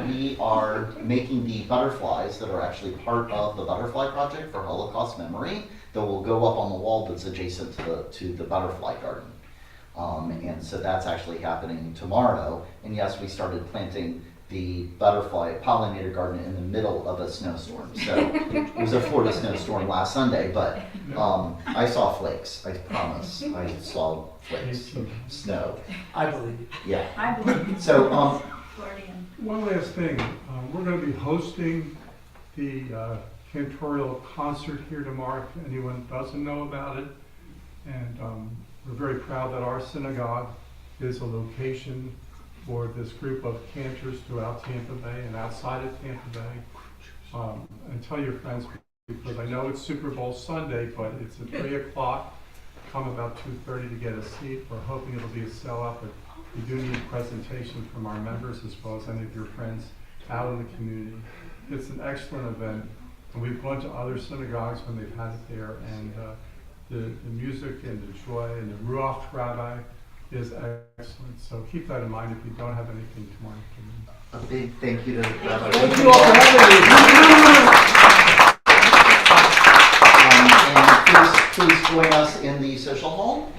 we are making the butterflies that are actually part of the butterfly project for Holocaust memory that will go up on the wall that's adjacent to the butterfly garden. And so that's actually happening tomorrow. And yes, we started planting the butterfly pollinator garden in the middle of a snowstorm. So it was a Florida snowstorm last Sunday, but I saw flakes, I promise. I saw flakes of snow. I believe you. Yeah. I believe So one last thing, we're going to be hosting the cantorial concert here tomorrow, if anyone doesn't know about it. And we're very proud that our synagogue is a location for this group of cantors throughout Tampa Bay and outside of Tampa Bay. And tell your friends, because I know it's Super Bowl Sunday, but it's at 3 o'clock. Come about 2:30 to get a seat. We're hoping it'll be a sellout, but we do need a presentation from our members as well as any of your friends out in the community. It's an excellent event, and we've gone to other synagogues when they've had it there, and the music and the joy and the Ruach Rabbi is excellent. So keep that in mind if you don't have anything tomorrow afternoon. a big thank you to Rabbi. Thank you all for having me. And please join us in the social hall,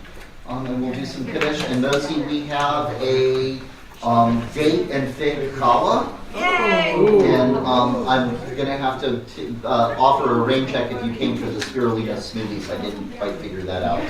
and we'll do some Kiddush. And Nosy, we have a date and fig challah. And I'm going to have to offer a rain check if you came for the spirulina smoothies. I didn't quite figure that out.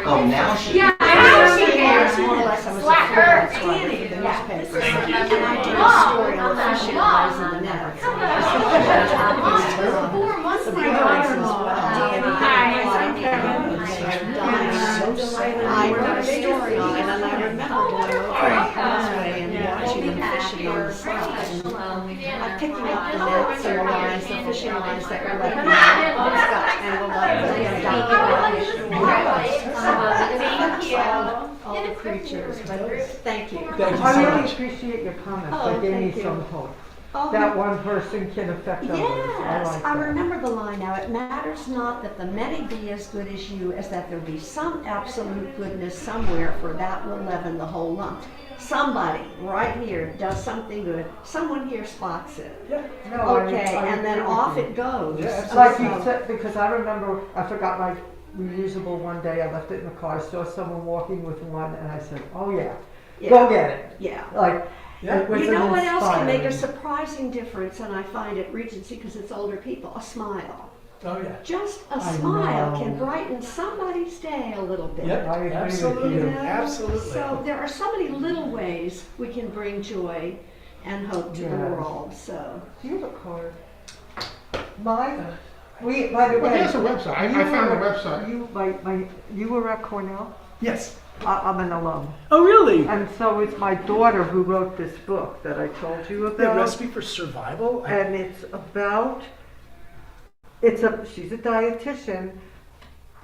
Oh, now she. Yeah, I know she cares. More or less, I was Slap her. in the newspaper. Thank you. And I did a story on the fishing guys in the net. 4 months ago, I wrote a story on it, and I remember going over the causeway and watching them fishing on the side. I'm picking up the nets and the lines, the fishing lines that were left behind. Almost got tangled up. All the creatures, but thank you. Thank you I so really much. appreciate your comments. Oh, They gave thank me you. some hope. Oh, That one person can affect others. Yes, like I that. remember the line now. It matters not that the many be as good as you, as that there be some absolute goodness somewhere, for that will leaven the whole lump. Somebody right here does something good. Someone here spots it. No, I Okay, and then agree with off you. it goes. It's like you said, because I remember I forgot my reusable one day. I left it in the car. I saw someone walking with one, and I said, "Oh yeah, go get it." Yeah. Like, it was You know an what else can make a inspiring- surprising difference, and I find at Regency, because it's older people, a smile. Oh, yeah. Just a I smile know. can brighten somebody's day a little bit. Yep, I agree with absolutely, you. You know? absolutely. So there are so many little ways we can bring joy and hope to the Yes. world. So Do you have a card? Mine? We, by the Well, way. there's a website. I you found the were- website. You were at Cornell? Yes. I'm an alum. Oh, really? And so it's my daughter who wrote this book that I told you The about. recipe for survival? And it's about, she's a dietitian,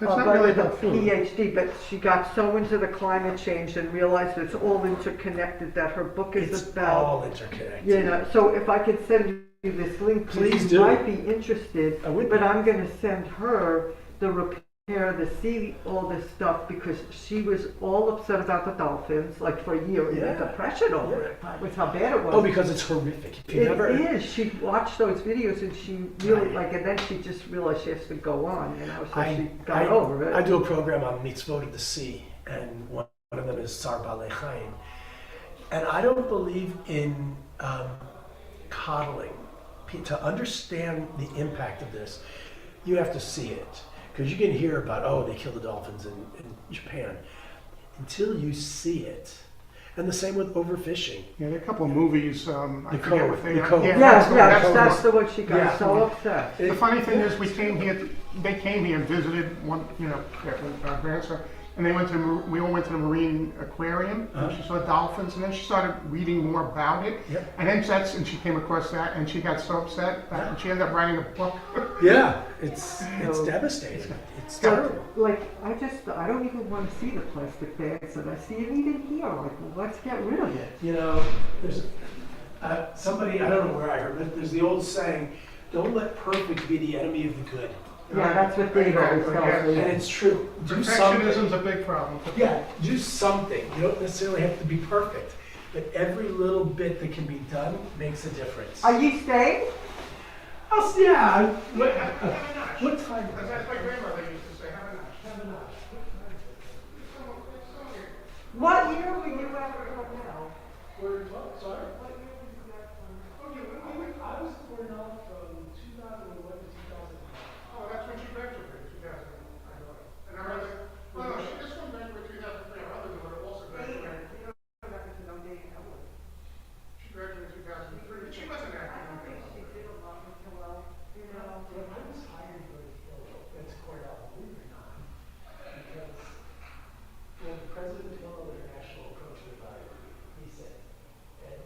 It's not but really with a about food. PhD, but she got so into the climate change and realized it's all interconnected that her book is It's about, all interconnected. you know, so if I could send you this link, Please you do. might be interested, I would but be. I'm gonna send her the repair, all this stuff, because she was all upset about the dolphins, like for a year, in Yeah. a depression over Yeah. it, with how bad it was. Oh, because it's horrific. If you It never, is. She watched those videos and she really Right. and then she just realized she has to go on, you know, so I, she got over it. I do a program on mitzvot of the sea, and one of them is Sar Balei Chaim. And I don't believe in coddling. To understand the impact of this, you have to see it. Because you can hear about, oh, they killed the dolphins in Japan. Until you see it. And the same with overfishing. Yeah, there are a couple of movies, I The forget Cove, what they the are. Cove. Yeah, Yes, the- yes, one. that's the one she got Yeah. so upset. The funny thing is, we came here, they came here and visited one, you know, with our grandson, and they went to, we all went to the marine aquarium, and she saw dolphins, and then she started reading more about it. Yep. And then she came across that, and she got so upset, and she ended up writing a book. Yeah, it's So- devastating. It's So, terrible. like, I don't even want to see the plastic bags that I see, and even here, like, let's get rid of it. You know, there's somebody, I don't know where I heard, but there's the old saying, don't let perfect be the enemy of the good. Yeah, that's what Dave always tells me. And it's true. Do something. Perfectionism's a big problem. Yeah, do something. You don't necessarily have to be perfect, but every little bit that can be done makes a difference. Are you staying? Yeah. What time? That's my grandmother used to say, have a notch. Have a notch. What year were you at Cornell? Sorry? What year were you at Cornell? I was at Cornell from 2001 to 2005. Oh, that's when she graduated, 2000, I know it. And I was like, oh no, this one graduated 2003, our other daughter also graduated. She graduated in 2003, but she wasn't active. When I was hired to go to Cornell, believe it or not, because when the president of International approached me about it, he said, Ed,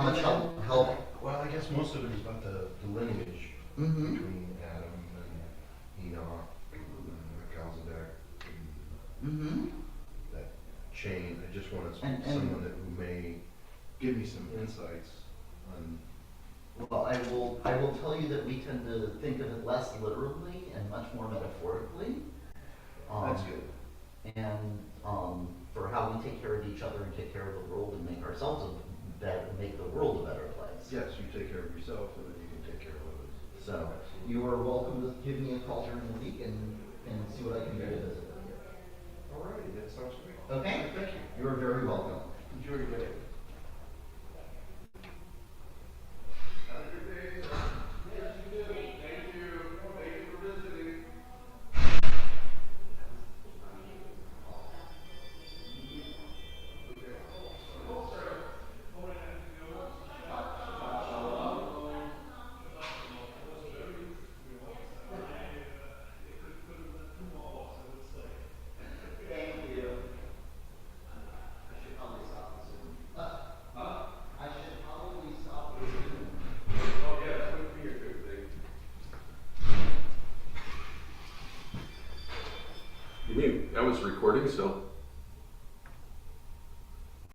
how much help? Well, I guess most of it is about the lineage Mm-hmm. between Adam and Enoch and Melchizedek and Mm-hmm. that chain. I just wanted And- someone who may give me some insights on. Well, I will tell you that we tend to think of it less literally and much more metaphorically. That's good. And for how we take care of each other and take care of the world and make ourselves make the world a better place. Yes, you take care of yourself so that you can take care of others. So you are welcome to give me a call during the week and see what I can do to visit with you. All right, that sounds great. Okay? Thank you. You are very welcome. Enjoy your day. Have a good day. Yes, you do. Thank you. Thank you for visiting. Thank you. I should probably stop the Zoom. I should probably stop the Zoom. Oh, yeah, that would be a good thing. You mean, that was recording still?